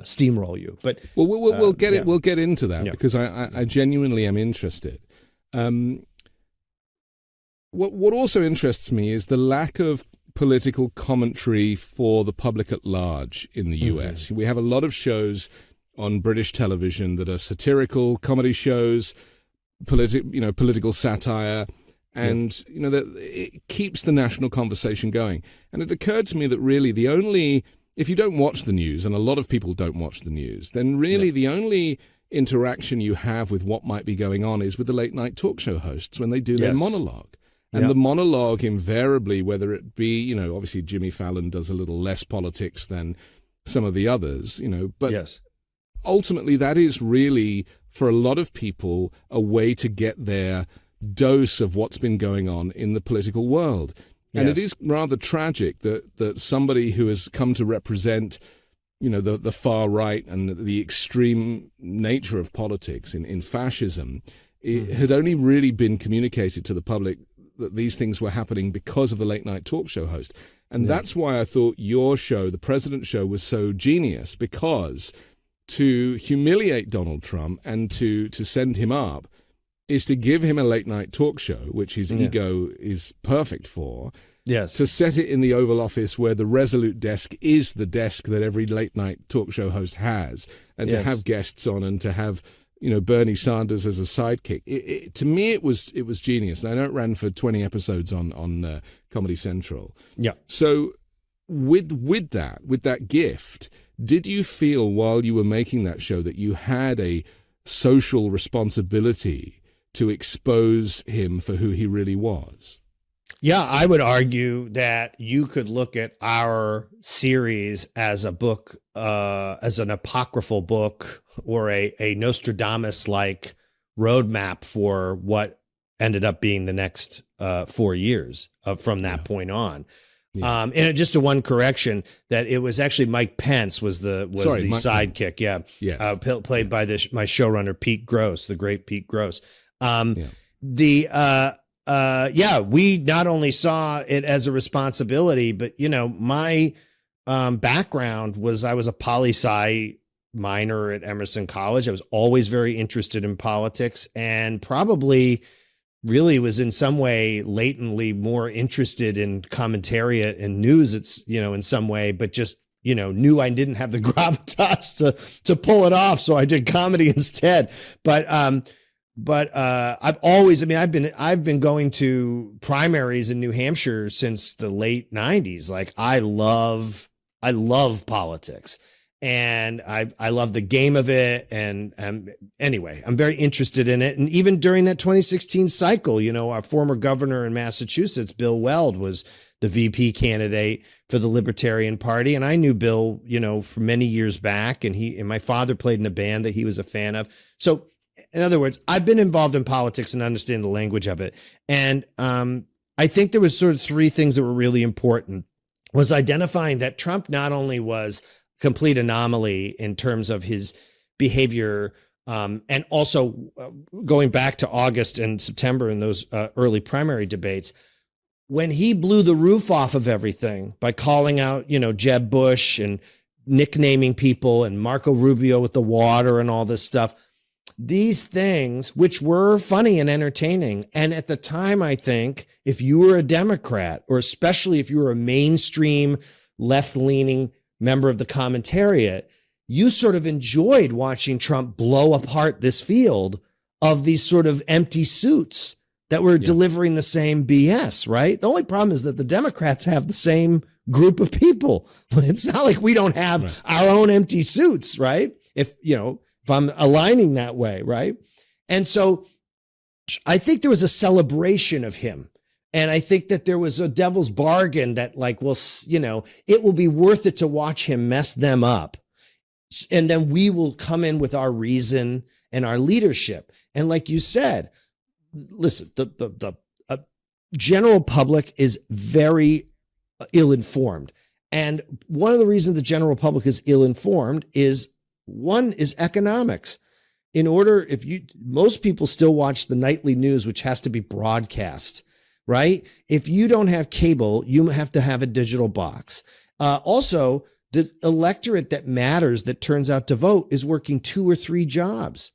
steamroll you. But we'll get it. We'll get into that because I genuinely am interested. What also interests me is the lack of political commentary for the public at large in the US. We have a lot of shows on British television that are satirical comedy shows, political satire, and that it keeps the national conversation going. And it occurred to me that really if you don't watch the news, and a lot of people don't watch the news, then really the only interaction you have with what might be going on is with the late night talk show hosts when they do their monologue. And the monologue invariably, whether it be, obviously Jimmy Fallon does a little less politics than some of the others, but ultimately that is really, for a lot of people, a way to get their dose of what's been going on in the political world. And it is rather tragic that somebody who has come to represent, the far right and the extreme nature of politics in fascism, it had only really been communicated to the public that these things were happening because of the late night talk show host. And that's why I thought your show, The President Show, was so genius, because to humiliate Donald Trump and to send him up is to give him a late night talk show, which his ego is perfect for. Yes. To set it in the Oval Office where the Resolute desk is the desk that every late night talk show host has, and to have guests on and to have Bernie Sanders as a sidekick. To me, it was genius. And I know it ran for 20 episodes on Comedy Central. Yeah. So with that gift, did you feel while you were making that show that you had a social responsibility to expose him for who he really was? Yeah, I would argue that you could look at our series as a book, as an apocryphal book, or a Nostradamus-like roadmap for what ended up being the next 4 years from that point on. Yeah. And just a one correction, that it was actually Mike Pence was the sidekick. Pence. Yeah, yes. Played by my showrunner Pete Gross, the great Pete Gross. We not only saw it as a responsibility, but my background was I was a poli-sci minor at Emerson College. I was always very interested in politics, and probably really was in some way latently more interested in commentariat and news. It's, in some way, but just, knew I didn't have the gravitas to pull it off. So I did comedy instead. But I've always, I've been going to primaries in New Hampshire since the late 90s. Like I love politics. And I love the game of it. And anyway, I'm very interested in it. And even during that 2016 cycle, our former governor in Massachusetts, Bill Weld, was the VP candidate for the Libertarian Party. And I knew Bill, for many years back. And my father played in a band that he was a fan of. So in other words, I've been involved in politics and understand the language of it. And I think there was sort of three things that were really important. Was identifying that Trump not only was complete anomaly in terms of his behavior, and also going back to August and September in those early primary debates, when he blew the roof off of everything by calling out, Jeb Bush and nicknaming people and Marco Rubio with the water and all this stuff. These things, which were funny and entertaining. And at the time, I think if you were a Democrat, or especially if you were a mainstream left-leaning member of the commentariat, you sort of enjoyed watching Trump blow apart this field of these sort of empty suits that were delivering the same BS, right? The only problem is that the Democrats have the same group of people. It's not like we don't have our own empty suits, right? If I'm aligning that way, right? And so I think there was a celebration of him. And I think that there was a devil's bargain that it will be worth it to watch him mess them up And then we will come in with our reason and our leadership. And like you said, listen, the general public is very ill-informed. And one of the reasons the general public is ill-informed is economics. Most people still watch the nightly news, which has to be broadcast, right? If you don't have cable, you have to have a digital box. Also, the electorate that matters, that turns out to vote, is working 2 or 3 jobs.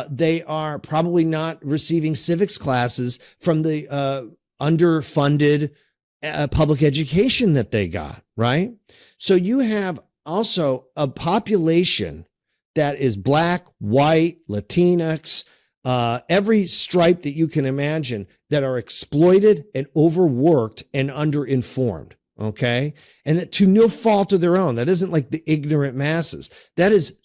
They are probably not receiving civics classes from the underfunded public education that they got, right? So you have also a population that is Black, white, Latinx, every stripe that you can imagine, that are exploited and overworked and underinformed. Okay. And that to no fault of their own. That isn't like the ignorant masses. That is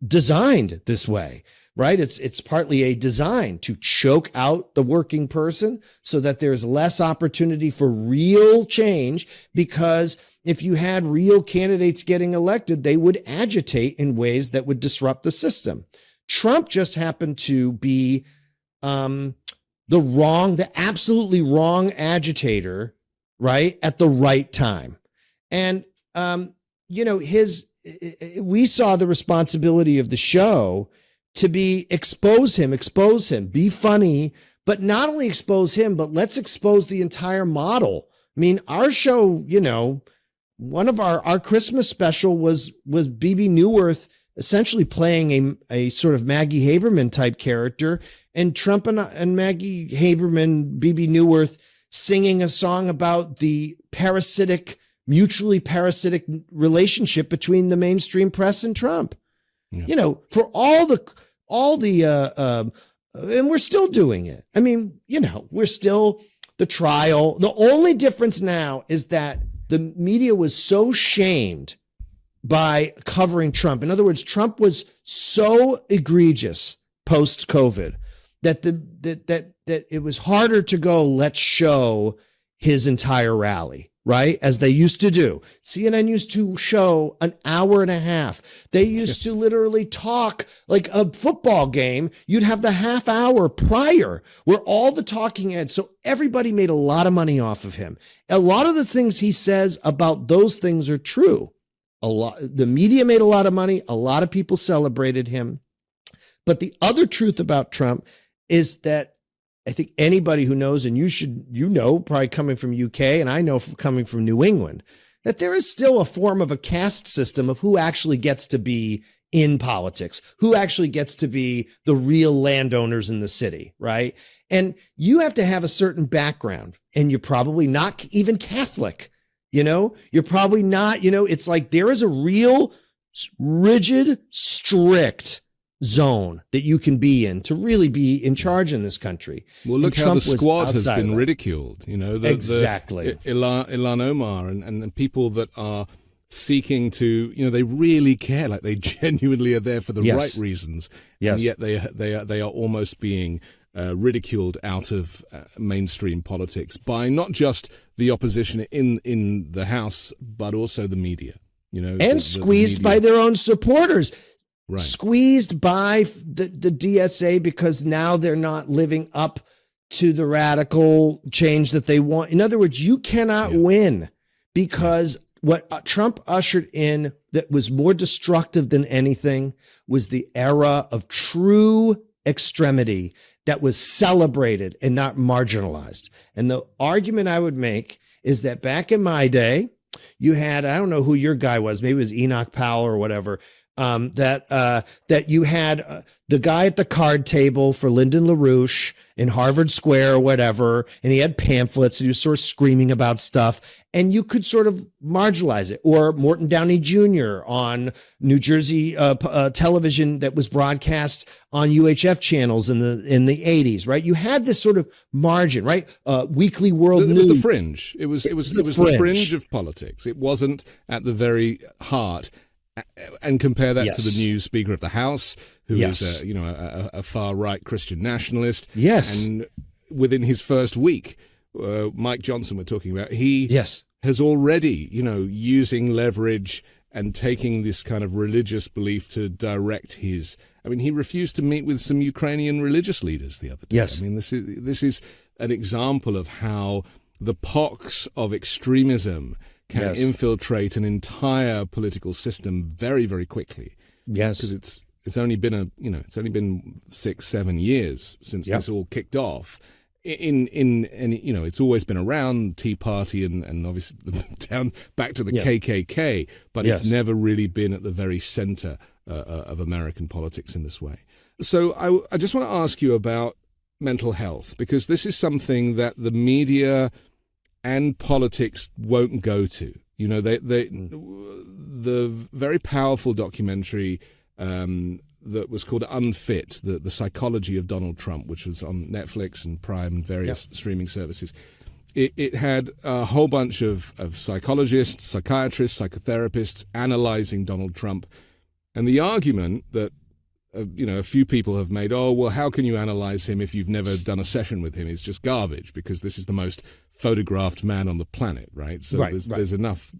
designed this way, right? It's partly a design to choke out the working person so that there's less opportunity for real change, because if you had real candidates getting elected, they would agitate in ways that would disrupt the system. Trump just happened to be the absolutely wrong agitator, right, at the right time. And, we saw the responsibility of the show to be expose him, be funny, but not only expose him, but let's expose the entire model. I mean, our show, one of our Christmas special was BB Newworth essentially playing a sort of Maggie Haberman type character, and Trump and Maggie Haberman, BB Newworth, singing a song about the mutually parasitic relationship between the mainstream press and Trump. Yeah. For all the and we're still doing it. I mean, we're still the trial. The only difference now is that the media was so shamed by covering Trump. In other words, Trump was so egregious post-COVID that that it was harder to go, let's show his entire rally, right? As they used to do. CNN used to show an hour and a half. They used to literally talk like a football game. You'd have the half hour prior where all the talking heads. So everybody made a lot of money off of him. A lot of the things he says about those things are true. The media made a lot of money. A lot of people celebrated him. But the other truth about Trump is that I think anybody who knows, and you know, probably coming from UK, and I know coming from New England, that there is still a form of a caste system of who actually gets to be in politics, who actually gets to be the real landowners in the city, right? And you have to have a certain background, and you're probably not even Catholic, you're probably not, it's like there is a real rigid, strict zone that you can be in to really be in charge in this country. Well, look how the squad has been ridiculed. Exactly. Ilhan Omar and people that are seeking to, they really care, like they genuinely are there for the right reasons. Yes. And yet they are almost being ridiculed out of mainstream politics by not just the opposition in the House, but also the media. And squeezed by their own supporters. Right. Squeezed by the DSA because now they're not living up to the radical change that they want. In other words, you cannot win because what Trump ushered in that was more destructive than anything was the era of true extremity that was celebrated and not marginalized. And the argument I would make is that back in my day, you had, I don't know who your guy was, maybe it was Enoch Powell or whatever, that you had the guy at the card table for Lyndon LaRouche in Harvard Square or whatever, and he had pamphlets and he was sort of screaming about stuff, and you could sort of marginalize it. Or Morton Downey Jr. on New Jersey television that was broadcast on UHF channels in the 80s, right? You had this sort of margin, right? Weekly World News. It was the fringe. It was the fringe of politics. It wasn't at the very heart. And compare that to the new Speaker of the House, who is a far right Christian nationalist. Yes, and within his first week, Mike Johnson we're talking about, he has already using leverage and taking this kind of religious belief to direct his. I mean, he refused to meet with some Ukrainian religious leaders the other day. Yes. I mean, this is an example of how the pox of extremism can infiltrate an entire political system very, very quickly. Yes, because it's only been 6-7 years since this all kicked off. In it's always been around, Tea Party and obviously down back to the KKK, but it's never really been at the very center of American politics in this way. So I just want to ask you about mental health, because this is something that the media and politics won't go to. You know, the very powerful documentary that was called Unfit, the psychology of Donald Trump, which was on Netflix and Prime and various streaming services. It had a whole bunch of psychologists, psychiatrists, psychotherapists analyzing Donald Trump. And the argument that, a few people have made, oh, well, how can you analyze him if you've never done a session with him? It's just garbage, because this is the most photographed man on the planet, right? So there's enough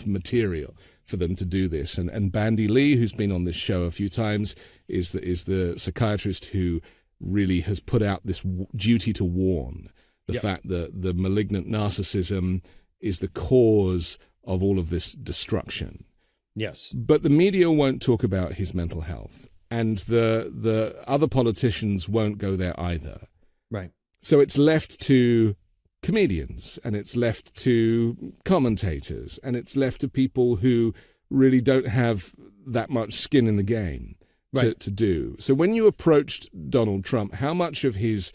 material for them to do this. And Bandy Lee, who's been on this show a few times, is the psychiatrist who really has put out this duty to warn, the fact that the malignant narcissism is the cause of all of this destruction. Yes. But the media won't talk about his mental health, and the other politicians won't go there either. Right. So it's left to comedians, and it's left to commentators, and it's left to people who really don't have that much skin in the game to do. So when you approached Donald Trump, how much of his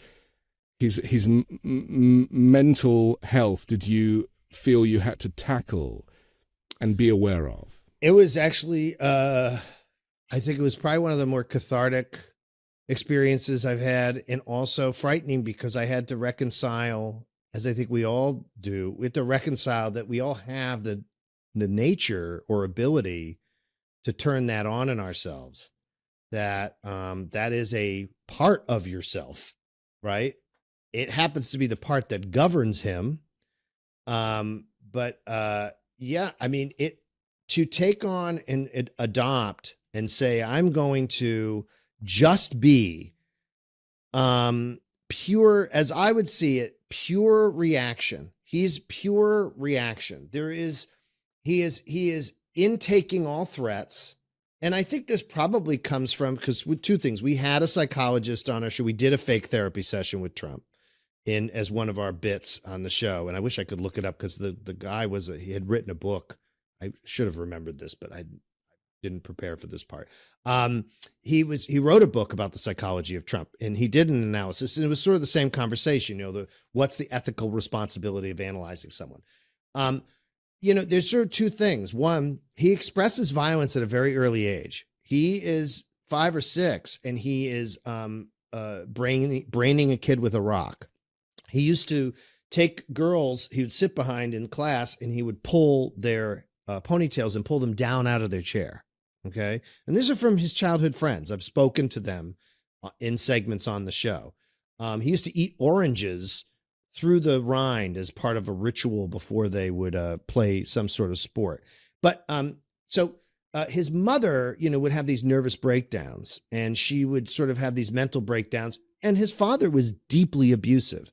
mental health did you feel you had to tackle and be aware of? It was actually, I think it was probably one of the more cathartic experiences I've had, and also frightening, because I had to reconcile, as I think we all do, we have to reconcile that we all have the nature or ability to turn that on in ourselves, that that is a part of yourself, right? It happens to be the part that governs him. But I mean, to take on and adopt and say, I'm going to just be pure, as I would see it, pure reaction. He's pure reaction. He is intaking all threats. And I think this probably comes from, because with two things, we had a psychologist on our show. We did a fake therapy session with Trump as one of our bits on the show. And I wish I could look it up, because the guy he had written a book. I should have remembered this, but I didn't prepare for this part. He wrote a book about the psychology of Trump, and he did an analysis, and it was sort of the same conversation, what's the ethical responsibility of analyzing someone? There's sort of two things. One, he expresses violence at a very early age. He is 5 or 6, and he is braining a kid with a rock. He used to take girls he would sit behind in class, and he would pull their ponytails and pull them down out of their chair. Okay. And these are from his childhood friends. I've spoken to them in segments on the show. He used to eat oranges through the rind as part of a ritual before they would play some sort of sport. But so his mother, would have these nervous breakdowns, and she would sort of have these mental breakdowns, and his father was deeply abusive.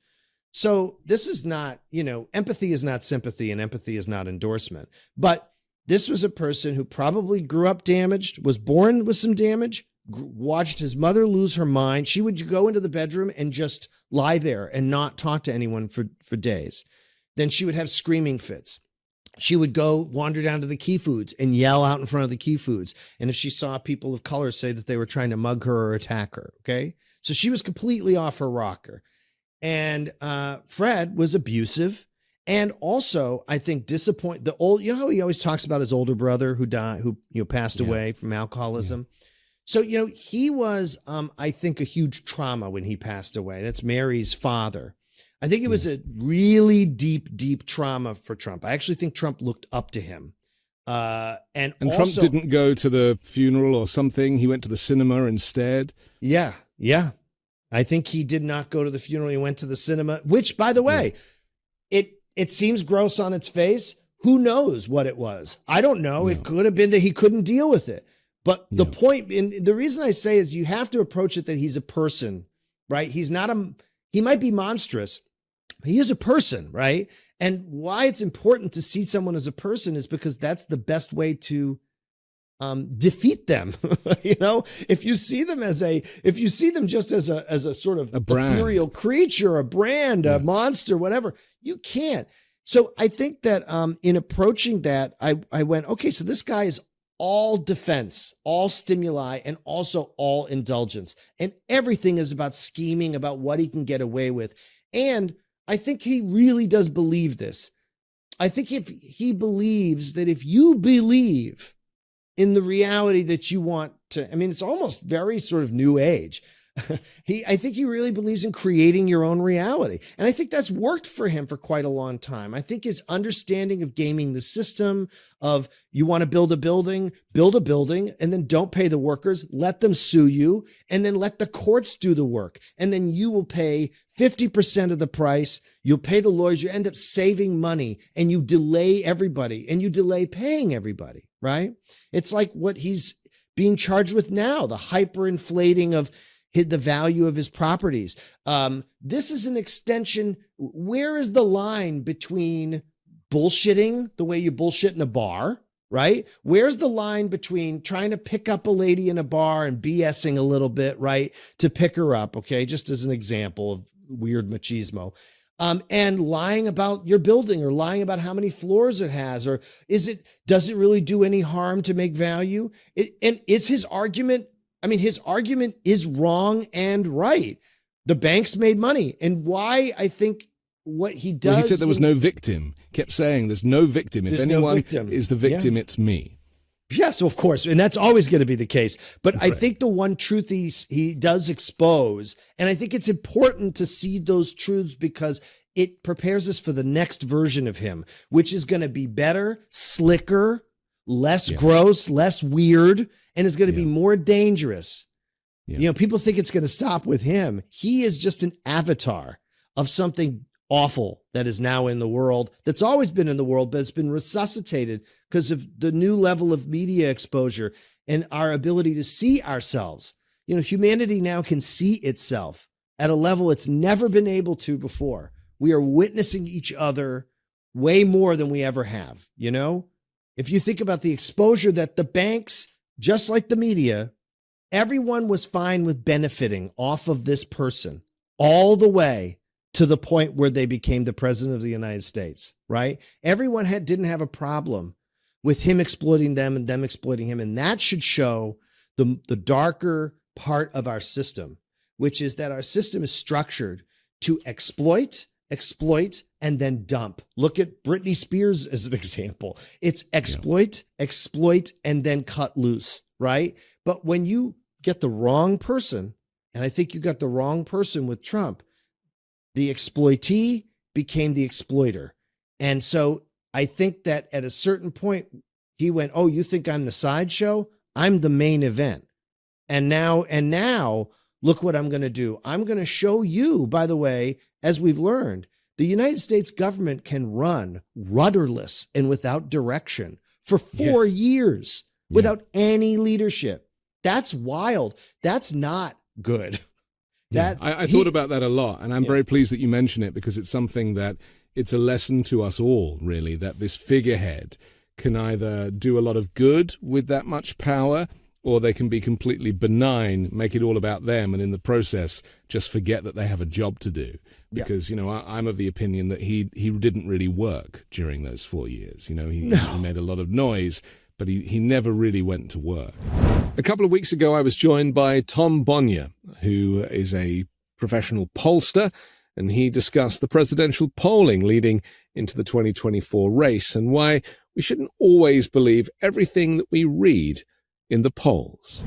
So this is not, empathy is not sympathy, and empathy is not endorsement. But this was a person who probably grew up damaged, was born with some damage, watched his mother lose her mind. She would go into the bedroom and just lie there and not talk to anyone for days. Then she would have screaming fits. She would go wander down to the Key Foods and yell out in front of the Key Foods. And if she saw people of color, say that they were trying to mug her or attack her. Okay. So she was completely off her rocker. And Fred was abusive, and also, I think, disappointed. How he always talks about his older brother who died, who passed away from alcoholism. Yeah. So he was, I think, a huge trauma when he passed away. That's Mary's father. I think it was a really deep trauma for Trump. I actually think Trump looked up to him. And also, Trump didn't go to the funeral or something. He went to the cinema instead. Yeah. I think he did not go to the funeral. He went to the cinema, which, by the way, it seems gross on its face. Who knows what it was? I don't know. It could have been that he couldn't deal with it. But the point, and the reason I say is you have to approach it that he's a person, right? He might be monstrous. He is a person, right? And why it's important to see someone as a person is because that's the best way to defeat them. If you see them just as a sort of ethereal creature, a brand, a monster, whatever, you can't. So I think that in approaching that, I went, okay, so this guy is all defense, all stimuli, and also all indulgence. And everything is about scheming, about what he can get away with. And I think he really does believe this. I think if he believes that if you believe in the reality that you want to, it's almost very sort of new age. I think he really believes in creating your own reality. And I think that's worked for him for quite a long time. I think his understanding of gaming the system, of you want to build a building, and then don't pay the workers, let them sue you, and then let the courts do the work. And then you will pay 50% of the price. You'll pay the lawyers. You end up saving money, and you delay everybody, and you delay paying everybody, right? It's like what he's being charged with now, the hyperinflating of the value of his properties. This is an extension. Where is the line between bullshitting the way you bullshit in a bar, right? Where's the line between trying to pick up a lady in a bar and BSing a little bit, right, to pick her up, okay, just as an example of weird machismo, and lying about your building, or lying about how many floors it has, or does it really do any harm to make value? And is his argument, his argument is wrong and right. The banks made money. And why I think what he does... Well, he said there was no victim. Kept saying there's no victim. If anyone is the victim, it's me. Yes, of course. And that's always going to be the case. But right. I think the one truth he does expose, and I think it's important to see those truths because it prepares us for the next version of him, which is going to be better, slicker, less gross, less weird, and is going to be more dangerous. People think it's going to stop with him. He is just an avatar of something awful that is now in the world, that's always been in the world, but it's been resuscitated because of the new level of media exposure and our ability to see ourselves. Humanity now can see itself at a level it's never been able to before. We are witnessing each other way more than we ever have. If you think about the exposure that the banks, just like the media, everyone was fine with benefiting off of this person all the way to the point where they became the president of the United States, right? Everyone didn't have a problem with him exploiting them and them exploiting him. And that should show the darker part of our system, which is that our system is structured to exploit, and then dump. Look at Britney Spears as an example. It's exploit, and then cut loose, right? But when you get the wrong person, and I think you got the wrong person with Trump, the exploitee became the exploiter. And so I think that at a certain point, he went, oh, you think I'm the sideshow? I'm the main event. And now look what I'm going to do. I'm going to show you, by the way, as we've learned, the United States government can run rudderless and without direction for 4 years without any leadership. That's wild. That's not good. I thought about that a lot, and I'm very pleased that you mention it because it's something that it's a lesson to us all, really, that this figurehead can either do a lot of good with that much power, or they can be completely benign, make it all about them, and in the process just forget that they have a job to do. Because, I'm of the opinion that he didn't really work during those 4 years. He made a lot of noise, but he never really went to work. A couple of weeks ago, I was joined by Tom Bonnier, who is a professional pollster, and he discussed the presidential polling leading into the 2024 race and why we shouldn't always believe everything that we read in the polls.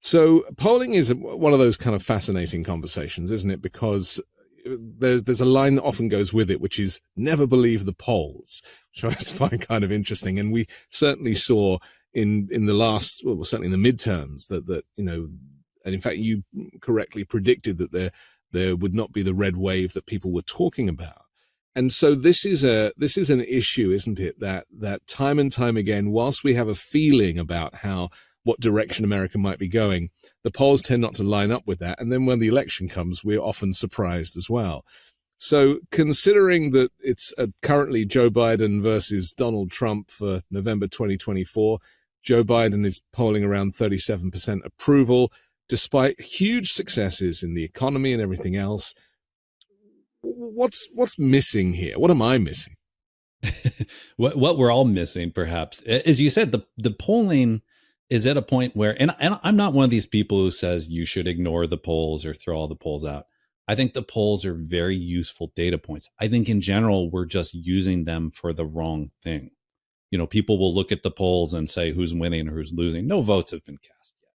So polling is one of those kind of fascinating conversations, isn't it? Because there's a line that often goes with it, which is never believe the polls, which I find kind of interesting. And we certainly saw in the last, well, certainly in the midterms that, and in fact, you correctly predicted that there would not be the red wave that people were talking about. And so this is an issue, isn't it? That time and time again, whilst we have a feeling about what direction America might be going, the polls tend not to line up with that. And then when the election comes, we're often surprised as well. So considering that it's currently Joe Biden versus Donald Trump for November 2024, Joe Biden is polling around 37% approval, despite huge successes in the economy and everything else. What's missing here? What am I missing? What we're all missing, perhaps, as you said, the polling is at a point where, and I'm not one of these people who says you should ignore the polls or throw all the polls out. I think the polls are very useful data points. I think in general, we're just using them for the wrong thing. You know, people will look at the polls and say who's winning or who's losing. No votes have been cast yet.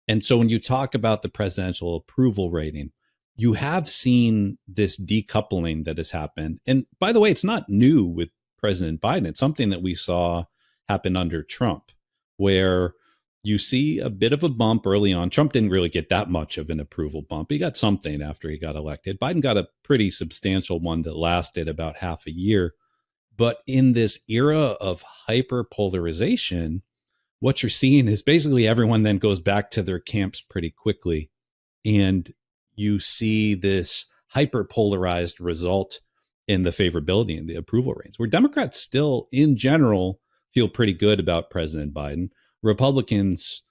And so when you talk about the presidential approval rating, you have seen this decoupling that has happened. And by the way, it's not new with President Biden. It's something that we saw happen under Trump, where you see a bit of a bump early on. Trump didn't really get that much of an approval bump. He got something after he got elected. Biden got a pretty substantial one that lasted about half a year. But in this era of hyperpolarization, what you're seeing is basically everyone then goes back to their camps pretty quickly. And you see this hyperpolarized result in the favorability and the approval ratings, where Democrats still, in general, feel pretty good about President Biden. Republicans,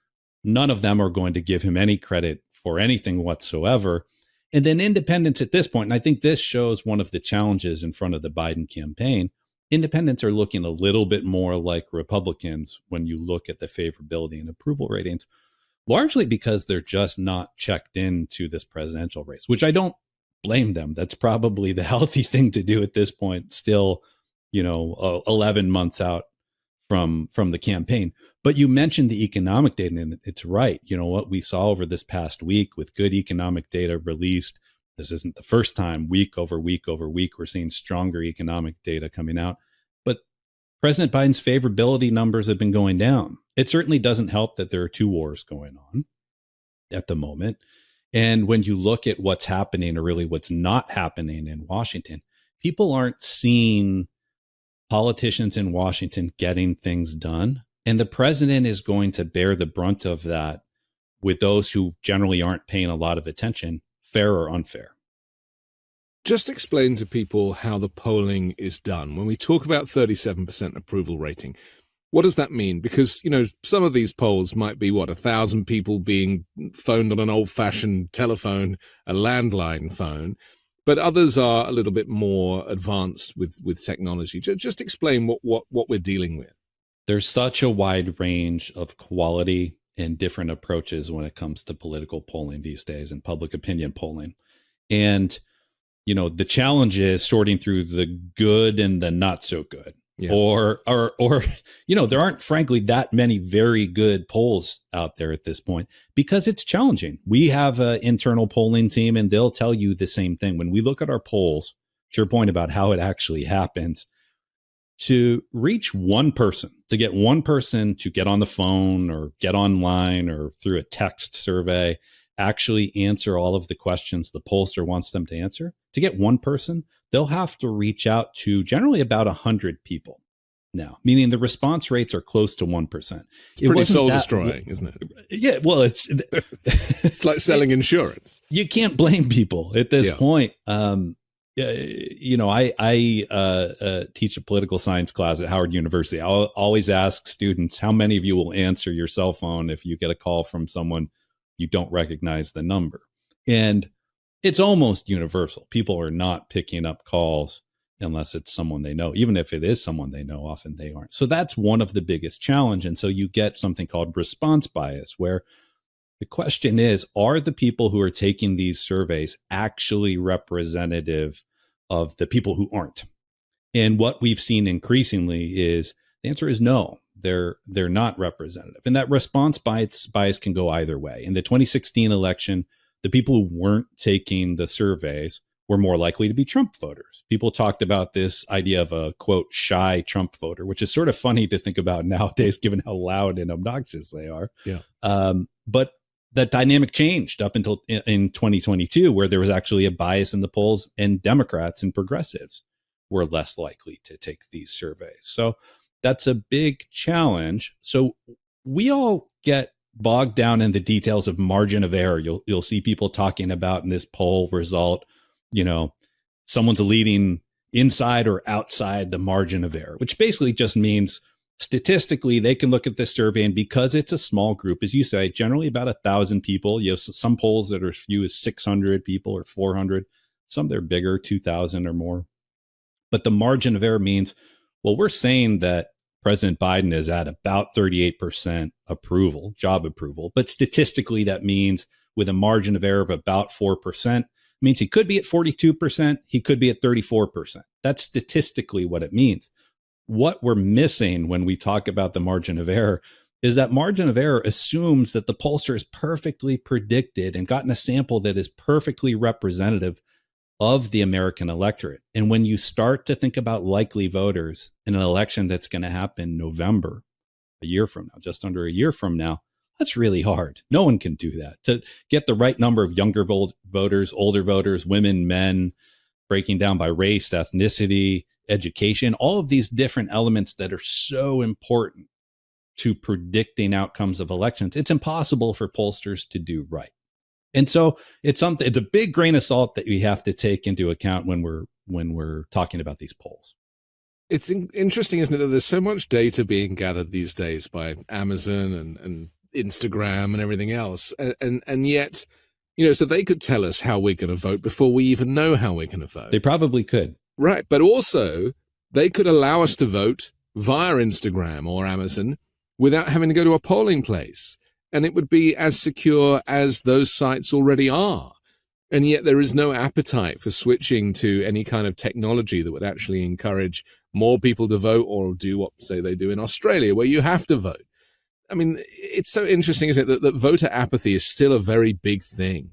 none of them are going to give him any credit for anything whatsoever. And then independents at this point, and I think this shows one of the challenges in front of the Biden campaign, independents are looking a little bit more like Republicans when you look at the favorability and approval ratings, largely because they're just not checked into this presidential race, which I don't blame them. That's probably the healthy thing to do at this point, still, 11 months out from the campaign. But you mentioned the economic data, and it's right. You know, what we saw over this past week with good economic data released, this isn't the first time week over week over week, we're seeing stronger economic data coming out. But President Biden's favorability numbers have been going down. It certainly doesn't help that there are two wars going on at the moment. And when you look at what's happening, or really what's not happening in Washington, people aren't seeing politicians in Washington getting things done. And the president is going to bear the brunt of that with those who generally aren't paying a lot of attention, fair or unfair. Just explain to people how the polling is done. When we talk about 37% approval rating, what does that mean? Because, some of these polls might be 1,000 people being phoned on an old-fashioned telephone, a landline phone, but others are a little bit more advanced with technology. Just explain what we're dealing with. There's such a wide range of quality and different approaches when it comes to political polling these days and public opinion polling. And, the challenge is sorting through the good and the not so good. Yeah. Or, there aren't frankly that many very good polls out there at this point because it's challenging. We have an internal polling team and they'll tell you the same thing. When we look at our polls, to your point about how it actually happens, to reach one person, to get one person to get on the phone or get online or through a text survey, actually answer all of the questions the pollster wants them to answer, to get one person, they'll have to reach out to generally about 100 people now, meaning the response rates are close to 1%. It's pretty soul destroying, isn't it? Yeah, well, it's it's like selling insurance. You can't blame people at this point. I teach a political science class at Howard University. I'll always ask students, how many of you will answer your cell phone if you get a call from someone you don't recognize the number? And it's almost universal. People are not picking up calls unless it's someone they know. Even if it is someone they know, often they aren't. So that's one of the biggest challenge. And so you get something called response bias, where the question is, are the people who are taking these surveys actually representative of the people who aren't? And what we've seen increasingly is the answer is no, they're not representative. And that response bias can go either way. In the 2016 election, the people who weren't taking the surveys were more likely to be Trump voters. People talked about this idea of a, quote, shy Trump voter, which is sort of funny to think about nowadays, given how loud and obnoxious they are. Yeah. But that dynamic changed up until in 2022, where there was actually a bias in the polls and Democrats and progressives were less likely to take these surveys. So that's a big challenge. So we all get bogged down in the details of margin of error. You'll see people talking about in this poll result, someone's leading inside or outside the margin of error, which basically just means statistically they can look at this survey, and because it's a small group, as you say, generally about 1,000 people, you have some polls that are as few as 600 people or 400, some that are bigger, 2,000 or more. But the margin of error means, well, we're saying that President Biden is at about 38% approval, job approval. But statistically, that means with a margin of error of about 4%, means he could be at 42%, he could be at 34%. That's statistically what it means. What we're missing when we talk about the margin of error is that margin of error assumes that the pollster has perfectly predicted and gotten a sample that is perfectly representative of the American electorate. And when you start to think about likely voters in an election that's going to happen November, a year from now, just under a year from now, that's really hard. No one can do that. To get the right number of younger voters, older voters, women, men, breaking down by race, ethnicity, education, all of these different elements that are so important to predicting outcomes of elections, it's impossible for pollsters to do right. And so it's a big grain of salt that we have to take into account when we're talking about these polls. It's interesting, isn't it, that there's so much data being gathered these days by Amazon and Instagram and everything else. And yet, so they could tell us how we're going to vote before we even know how we're going to vote. They probably could. Right. But also they could allow us to vote via Instagram or Amazon without having to go to a polling place. And it would be as secure as those sites already are. And yet there is no appetite for switching to any kind of technology that would actually encourage more people to vote, or do what, say, they do in Australia, where you have to vote. I mean, it's so interesting, isn't it, that voter apathy is still a very big thing.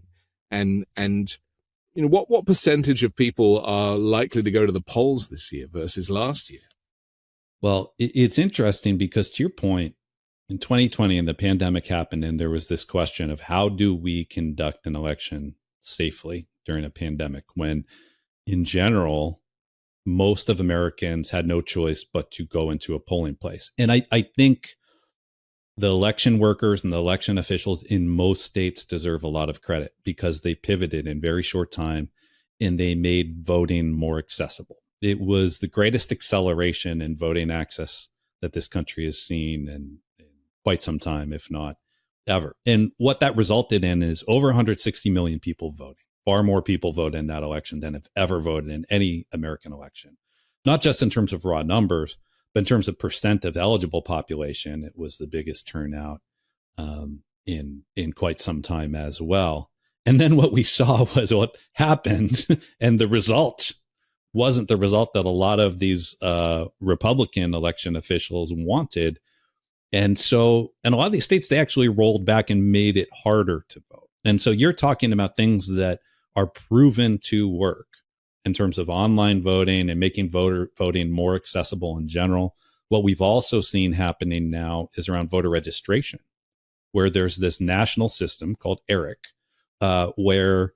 And what percentage of people are likely to go to the polls this year versus last year? Well, it's interesting because, to your point, in 2020, and the pandemic happened, and there was this question of how do we conduct an election safely during a pandemic when, in general, most of Americans had no choice but to go into a polling place. And I think the election workers and the election officials in most states deserve a lot of credit because they pivoted in very short time and they made voting more accessible. It was the greatest acceleration in voting access that this country has seen in quite some time, if not ever. And what that resulted in is over 160 million people voting. Far more people voted in that election than have ever voted in any American election. Not just in terms of raw numbers, but in terms of percent of eligible population, it was the biggest turnout in quite some time as well. And then what we saw was what happened, and the result wasn't the result that a lot of these Republican election officials wanted. And so in a lot of these states, they actually rolled back and made it harder to vote. And so you're talking about things that are proven to work in terms of online voting and making voting more accessible in general. What we've also seen happening now is around voter registration, where there's this national system called ERIC, where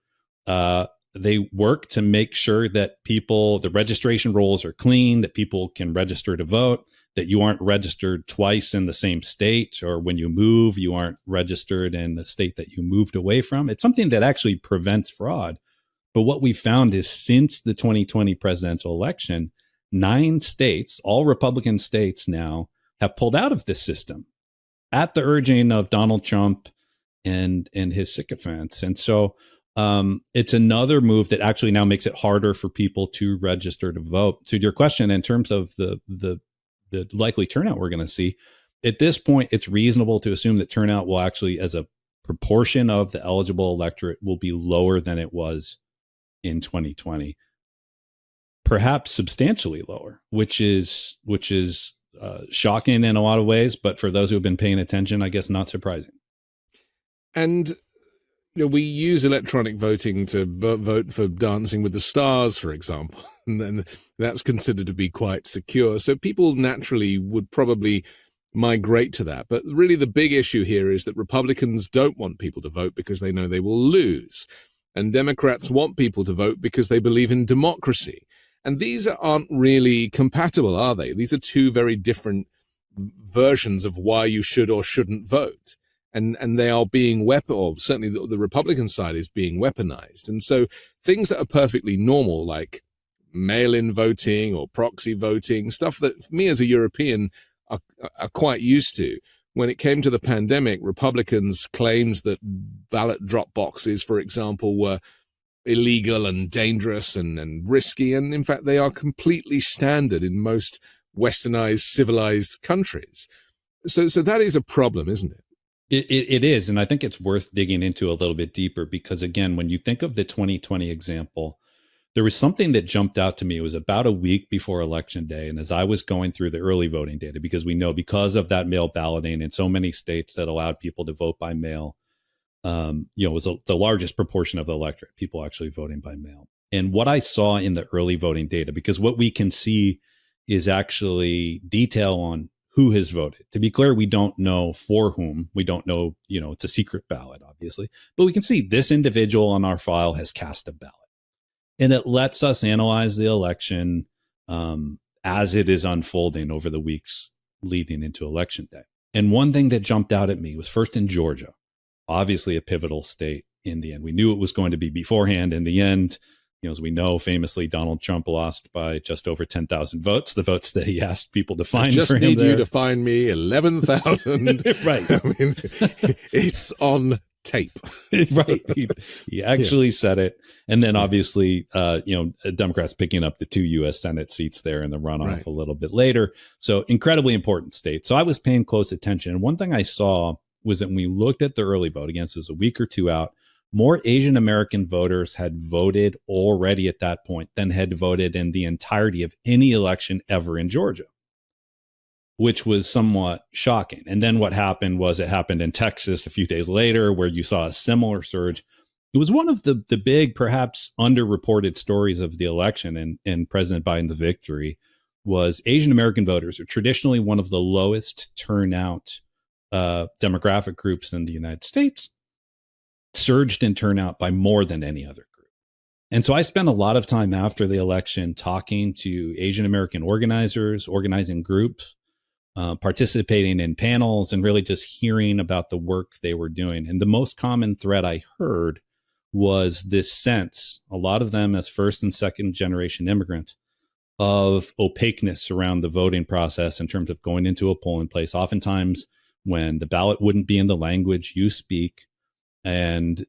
they work to make sure that the registration rolls are clean, that people can register to vote, that you aren't registered twice in the same state, or when you move, you aren't registered in the state that you moved away from. It's something that actually prevents fraud. But what we found is since the 2020 presidential election, 9 states, all Republican states now, have pulled out of this system at the urging of Donald Trump and his sycophants. And so it's another move that actually now makes it harder for people to register to vote. To your question, in terms of the likely turnout we're going to see, at this point, it's reasonable to assume that turnout will actually, as a proportion of the eligible electorate, will be lower than it was in 2020, perhaps substantially lower, which is shocking in a lot of ways. But for those who have been paying attention, I guess not surprising. And we use electronic voting to vote for Dancing with the Stars, for example, and then that's considered to be quite secure. So people naturally would probably migrate to that. But really the big issue here is that Republicans don't want people to vote because they know they will lose. And Democrats want people to vote because they believe in democracy. And these aren't really compatible, are they? These are two very different versions of why you should or shouldn't vote. And they are being or certainly the Republican side is being weaponized. And so things that are perfectly normal, like mail-in voting or proxy voting, stuff that me as a European are quite used to. When it came to the pandemic, Republicans claimed that ballot drop boxes, for example, were illegal and dangerous and risky. And in fact, they are completely standard in most westernized, civilized countries. So that is a problem, isn't it? It is. And I think it's worth digging into a little bit deeper because, again, when you think of the 2020 example, there was something that jumped out to me. It was about a week before Election Day. And as I was going through the early voting data, because we know because of that mail balloting in so many states that allowed people to vote by mail, it was the largest proportion of the electorate, people actually voting by mail. And what I saw in the early voting data, because what we can see is actually detail on who has voted. To be clear, we don't know for whom. We don't know, it's a secret ballot, obviously. But we can see this individual on our file has cast a ballot. And it lets us analyze the election as it is unfolding over the weeks leading into Election Day. And one thing that jumped out at me was first in Georgia, obviously a pivotal state in the end. We knew it was going to be beforehand. In the end, as we know, famously, Donald Trump lost by just over 10,000 votes, the votes that he asked people to find for him. I just need you to find me 11,000. Right. I mean, it's on tape. Right. He actually said it. And then obviously, Democrats picking up the 2 U.S. Senate seats there in the runoff a little bit later. So incredibly important state. So I was paying close attention. And one thing I saw was that when we looked at the early vote, again, so it was a week or two out, more Asian American voters had voted already at that point than had voted in the entirety of any election ever in Georgia, which was somewhat shocking. And then what happened was it happened in Texas a few days later, where you saw a similar surge. It was one of the big, perhaps underreported stories of the election and President Biden's victory was Asian American voters are traditionally one of the lowest turnout demographic groups in the United States, surged in turnout by more than any other group. And so I spent a lot of time after the election talking to Asian American organizers, organizing groups, participating in panels, and really just hearing about the work they were doing. And the most common thread I heard was this sense, a lot of them as first and second generation immigrants, of opaqueness around the voting process in terms of going into a polling place, oftentimes when the ballot wouldn't be in the language you speak, and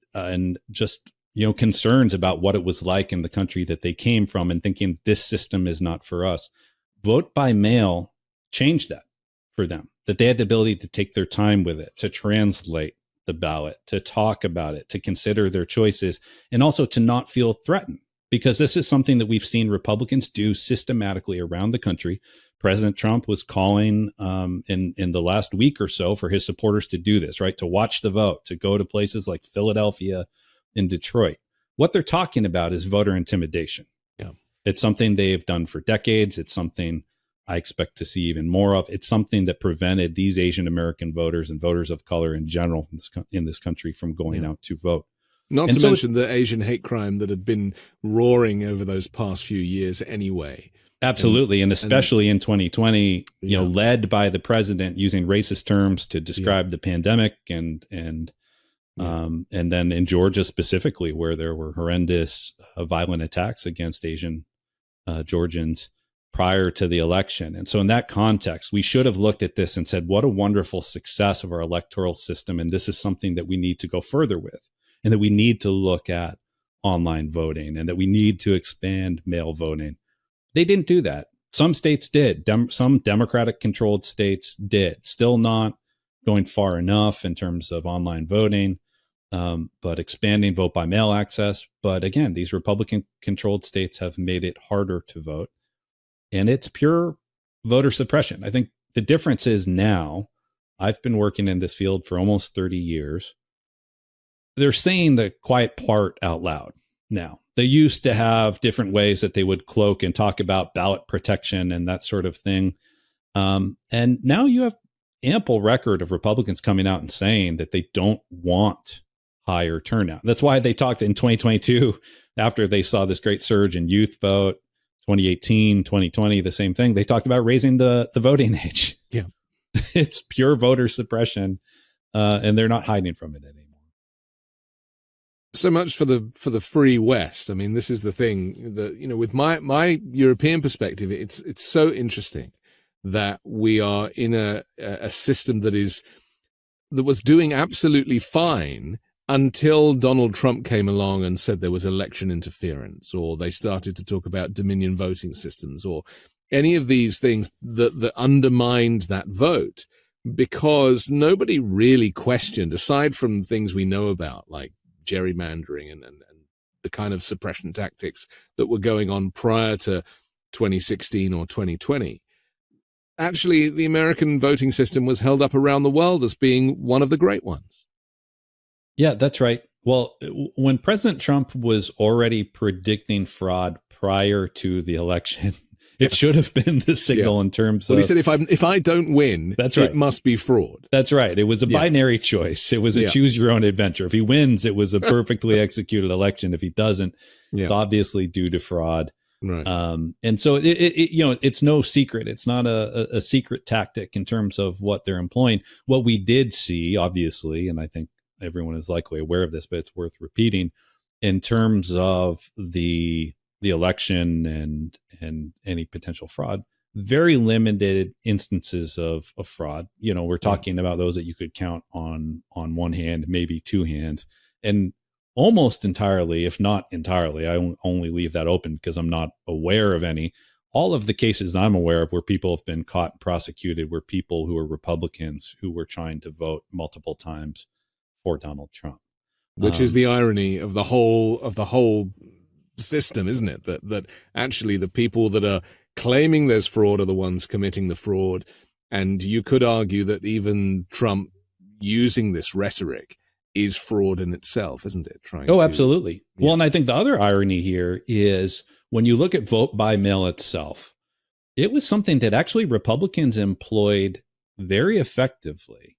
just concerns about what it was like in the country that they came from, and thinking this system is not for us. Vote by mail changed that for them, that they had the ability to take their time with it, to translate the ballot, to talk about it, to consider their choices, and also to not feel threatened, because this is something that we've seen Republicans do systematically around the country. President Trump was calling in the last week or so for his supporters to do this, right? To watch the vote, to go to places like Philadelphia and Detroit. What they're talking about is voter intimidation. Yeah. It's something they've done for decades. It's something I expect to see even more of. It's something that prevented these Asian American voters and voters of color in general in this country from going out to vote. Not to mention the Asian hate crime that had been roaring over those past few years anyway. Absolutely. And especially in 2020, led by the president using racist terms to describe the pandemic and then in Georgia specifically, where there were horrendous violent attacks against Asian Georgians prior to the election. And so in that context, we should have looked at this and said, what a wonderful success of our electoral system. And this is something that we need to go further with, and that we need to look at online voting, and that we need to expand mail voting. They didn't do that. Some states did. Some Democratic controlled states did. Still not going far enough in terms of online voting, but expanding vote by mail access. But again, these Republican controlled states have made it harder to vote. And it's pure voter suppression. I think the difference is now, I've been working in this field for almost 30 years. They're saying the quiet part out loud now. They used to have different ways that they would cloak and talk about ballot protection and that sort of thing. And now you have ample record of Republicans coming out and saying that they don't want higher turnout. That's why they talked in 2022, after they saw this great surge in youth vote, 2018, 2020, the same thing. They talked about raising the voting age. Yeah. It's pure voter suppression, and they're not hiding from it anymore. So much for the free West. I mean, this is the thing that, you know, with my European perspective, it's so interesting that we are in a system that was doing absolutely fine until Donald Trump came along and said there was election interference, or they started to talk about Dominion voting systems, or any of these things that undermined that vote, because nobody really questioned, aside from things we know about, like gerrymandering and the kind of suppression tactics that were going on prior to 2016 or 2020. Actually, the American voting system was held up around the world as being one of the great ones. Yeah, that's right. Well, when President Trump was already predicting fraud prior to the election, it should have been the signal in terms of... Well, he said, if I don't win, that's right, it must be fraud. That's right. It was a binary choice. It was a choose your own adventure. If he wins, it was a perfectly executed election. If he doesn't, it's obviously due to fraud. Right. And so it's no secret. It's not a secret tactic in terms of what they're employing. What we did see, obviously, and I think everyone is likely aware of this, but it's worth repeating, in terms of the election and any potential fraud, very limited instances of fraud. You know, we're talking about those that you could count on one hand, maybe two hands, and almost entirely, if not entirely, I only leave that open because I'm not aware of any. All of the cases I'm aware of where people have been caught and prosecuted were people who were Republicans who were trying to vote multiple times for Donald Trump. Which is the irony of the whole system, isn't it? That actually the people that are claiming there's fraud are the ones committing the fraud. And you could argue that even Trump using this rhetoric is fraud in itself, isn't it? Absolutely. Yeah. Well, and I think the other irony here is when you look at vote by mail itself, it was something that actually Republicans employed very effectively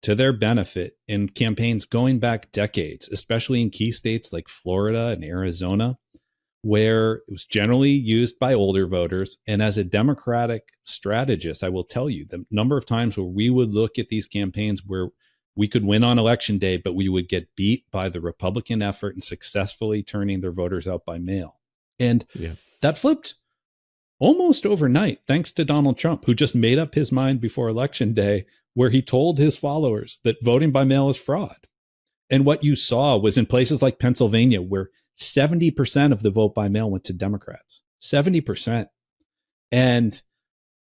to their benefit in campaigns going back decades, especially in key states like Florida and Arizona, where it was generally used by older voters. And as a Democratic strategist, I will tell you the number of times where we would look at these campaigns where we could win on election day, but we would get beat by the Republican effort in successfully turning their voters out by mail. And that flipped almost overnight, thanks to Donald Trump, who just made up his mind before election day, where he told his followers that voting by mail is fraud. And what you saw was in places like Pennsylvania, where 70% of the vote by mail went to Democrats, 70%. And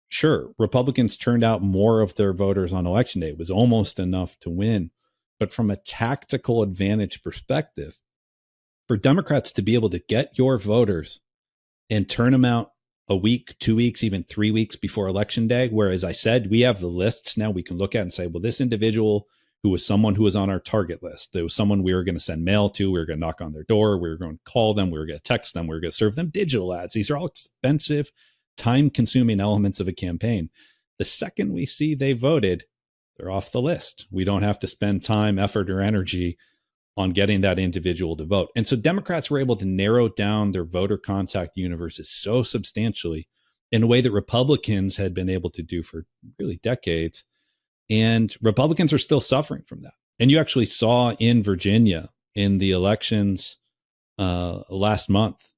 sure, Republicans turned out more of their voters on election day. It was almost enough to win. But from a tactical advantage perspective, for Democrats to be able to get your voters and turn them out a week, 2 weeks, even 3 weeks before election day, where, as I said, we have the lists now we can look at and say, well, this individual who was someone who was on our target list, it was someone we were going to send mail to, we were going to knock on their door, we were going to call them, we were going to text them, we were going to serve them digital ads. These are all expensive, time-consuming elements of a campaign. The second we see they voted, they're off the list. We don't have to spend time, effort, or energy on getting that individual to vote. And so Democrats were able to narrow down their voter contact universes so substantially in a way that Republicans had been able to do for really decades. And Republicans are still suffering from that. And you actually saw in Virginia in the elections last month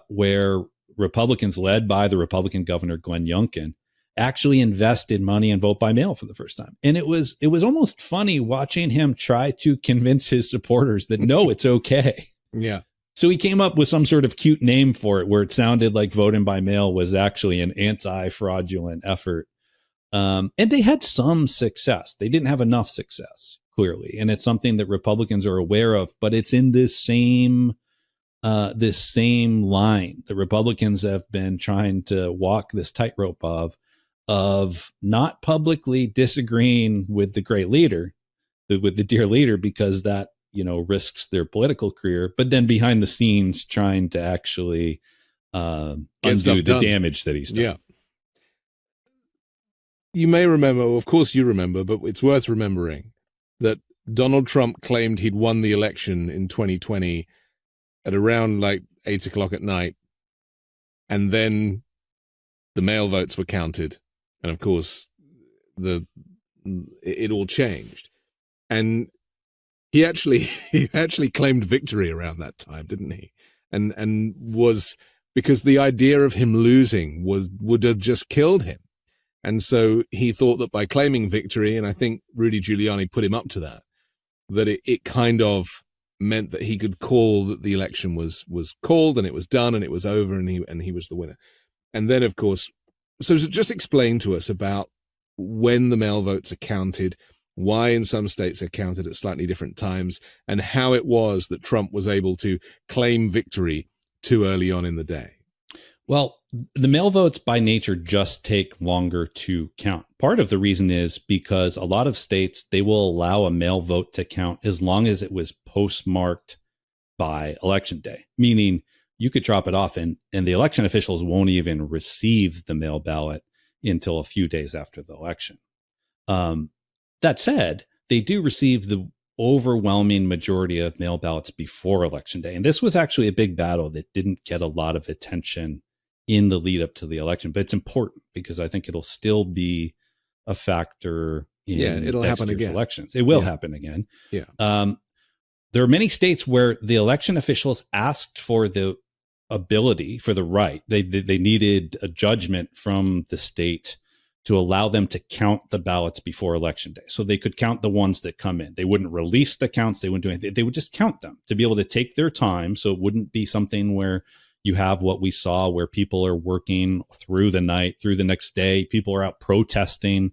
where Republicans led by the Republican governor, Glenn Youngkin, actually invested money in vote by mail for the first time. And it was almost funny watching him try to convince his supporters that, no, it's okay. Yeah. So he came up with some sort of cute name for it where it sounded like voting by mail was actually an anti-fraudulent effort. And they had some success. They didn't have enough success, clearly. And it's something that Republicans are aware of, but it's in this same line that Republicans have been trying to walk this tightrope of not publicly disagreeing with the great leader, with the dear leader, because that, risks their political career, but then behind the scenes trying to actually undo the damage that he's done. Yeah. You may remember, of course you remember, but it's worth remembering that Donald Trump claimed he'd won the election in 2020 at around 8 o'clock at night. And then the mail votes were counted. And of course, it all changed. And he actually claimed victory around that time, didn't he? And was, because the idea of him losing would have just killed him. And so he thought that by claiming victory, and I think Rudy Giuliani put him up to that it kind of meant that he could call that the election was called and it was done and it was over and he was the winner. And then, of course, so just explain to us about when the mail votes are counted, why in some states are counted at slightly different times, and how it was that Trump was able to claim victory too early on in the day. Well, the mail votes by nature just take longer to count. Part of the reason is because a lot of states, they will allow a mail vote to count as long as it was postmarked by election day, meaning you could drop it off and the election officials won't even receive the mail ballot until a few days after the election. That said, they do receive the overwhelming majority of mail ballots before election day. And this was actually a big battle that didn't get a lot of attention in the lead up to the election, but it's important because I think it'll still be a factor in it'll happen again. Elections. It will happen again. Yeah. There are many states where the election officials asked for the ability, for the right. They needed a judgment from the state to allow them to count the ballots before election day. So they could count the ones that come in. They wouldn't release the counts. They wouldn't do anything. They would just count them to be able to take their time. So it wouldn't be something where you have what we saw where people are working through the night, through the next day. People are out protesting,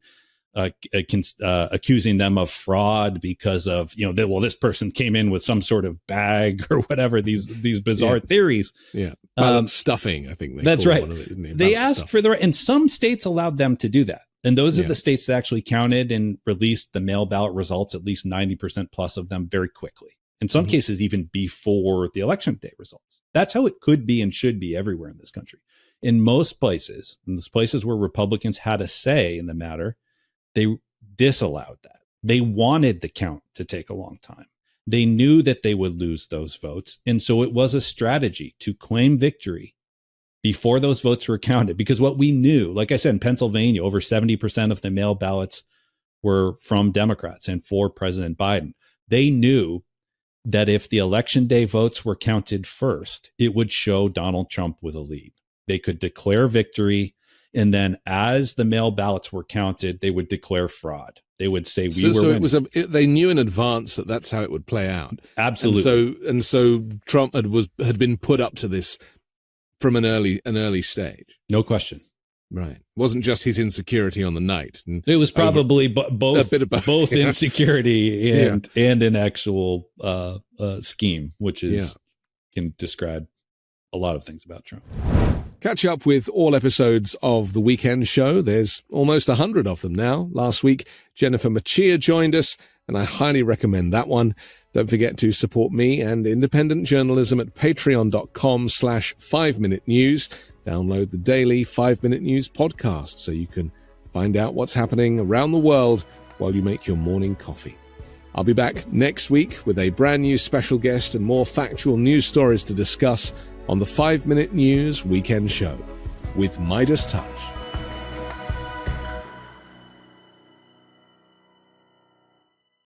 accusing them of fraud because of, this person came in with some sort of bag or whatever, these bizarre theories. Yeah. Ballot stuffing, I think. That's right. One of it, didn't they? They asked for and some states allowed them to do that. And those are the states that actually counted and released the mail ballot results, at least 90% plus of them, very quickly. In some cases, even before the election day results. That's how it could be and should be everywhere in this country. In most places, in those places where Republicans had a say in the matter, they disallowed that. They wanted the count to take a long time. They knew that they would lose those votes. And so it was a strategy to claim victory before those votes were counted. Because what we knew, like I said, in Pennsylvania, over 70% of the mail ballots were from Democrats and for President Biden. They knew that if the election day votes were counted first, it would show Donald Trump with a lead. They could declare victory. And then as the mail ballots were counted, they would declare fraud. They would say they knew in advance that that's how it would play out. Absolutely. And so Trump had been put up to this from an early stage. No question. Right. It wasn't just his insecurity on the night. It was probably both, a bit of both insecurity and an actual scheme, which can describe a lot of things about Trump. Catch up with all episodes of The Weekend Show. There's almost 100 of them now. Last week, Jennifer Machia joined us, and I highly recommend that one. Don't forget to support me and independent journalism at patreon.com/5Minute News. Download the daily 5-Minute News podcast so you can find out what's happening around the world while you make your morning coffee. I'll be back next week with a brand new special guest and more factual news stories to discuss on the 5-Minute News Weekend Show with Midas Touch.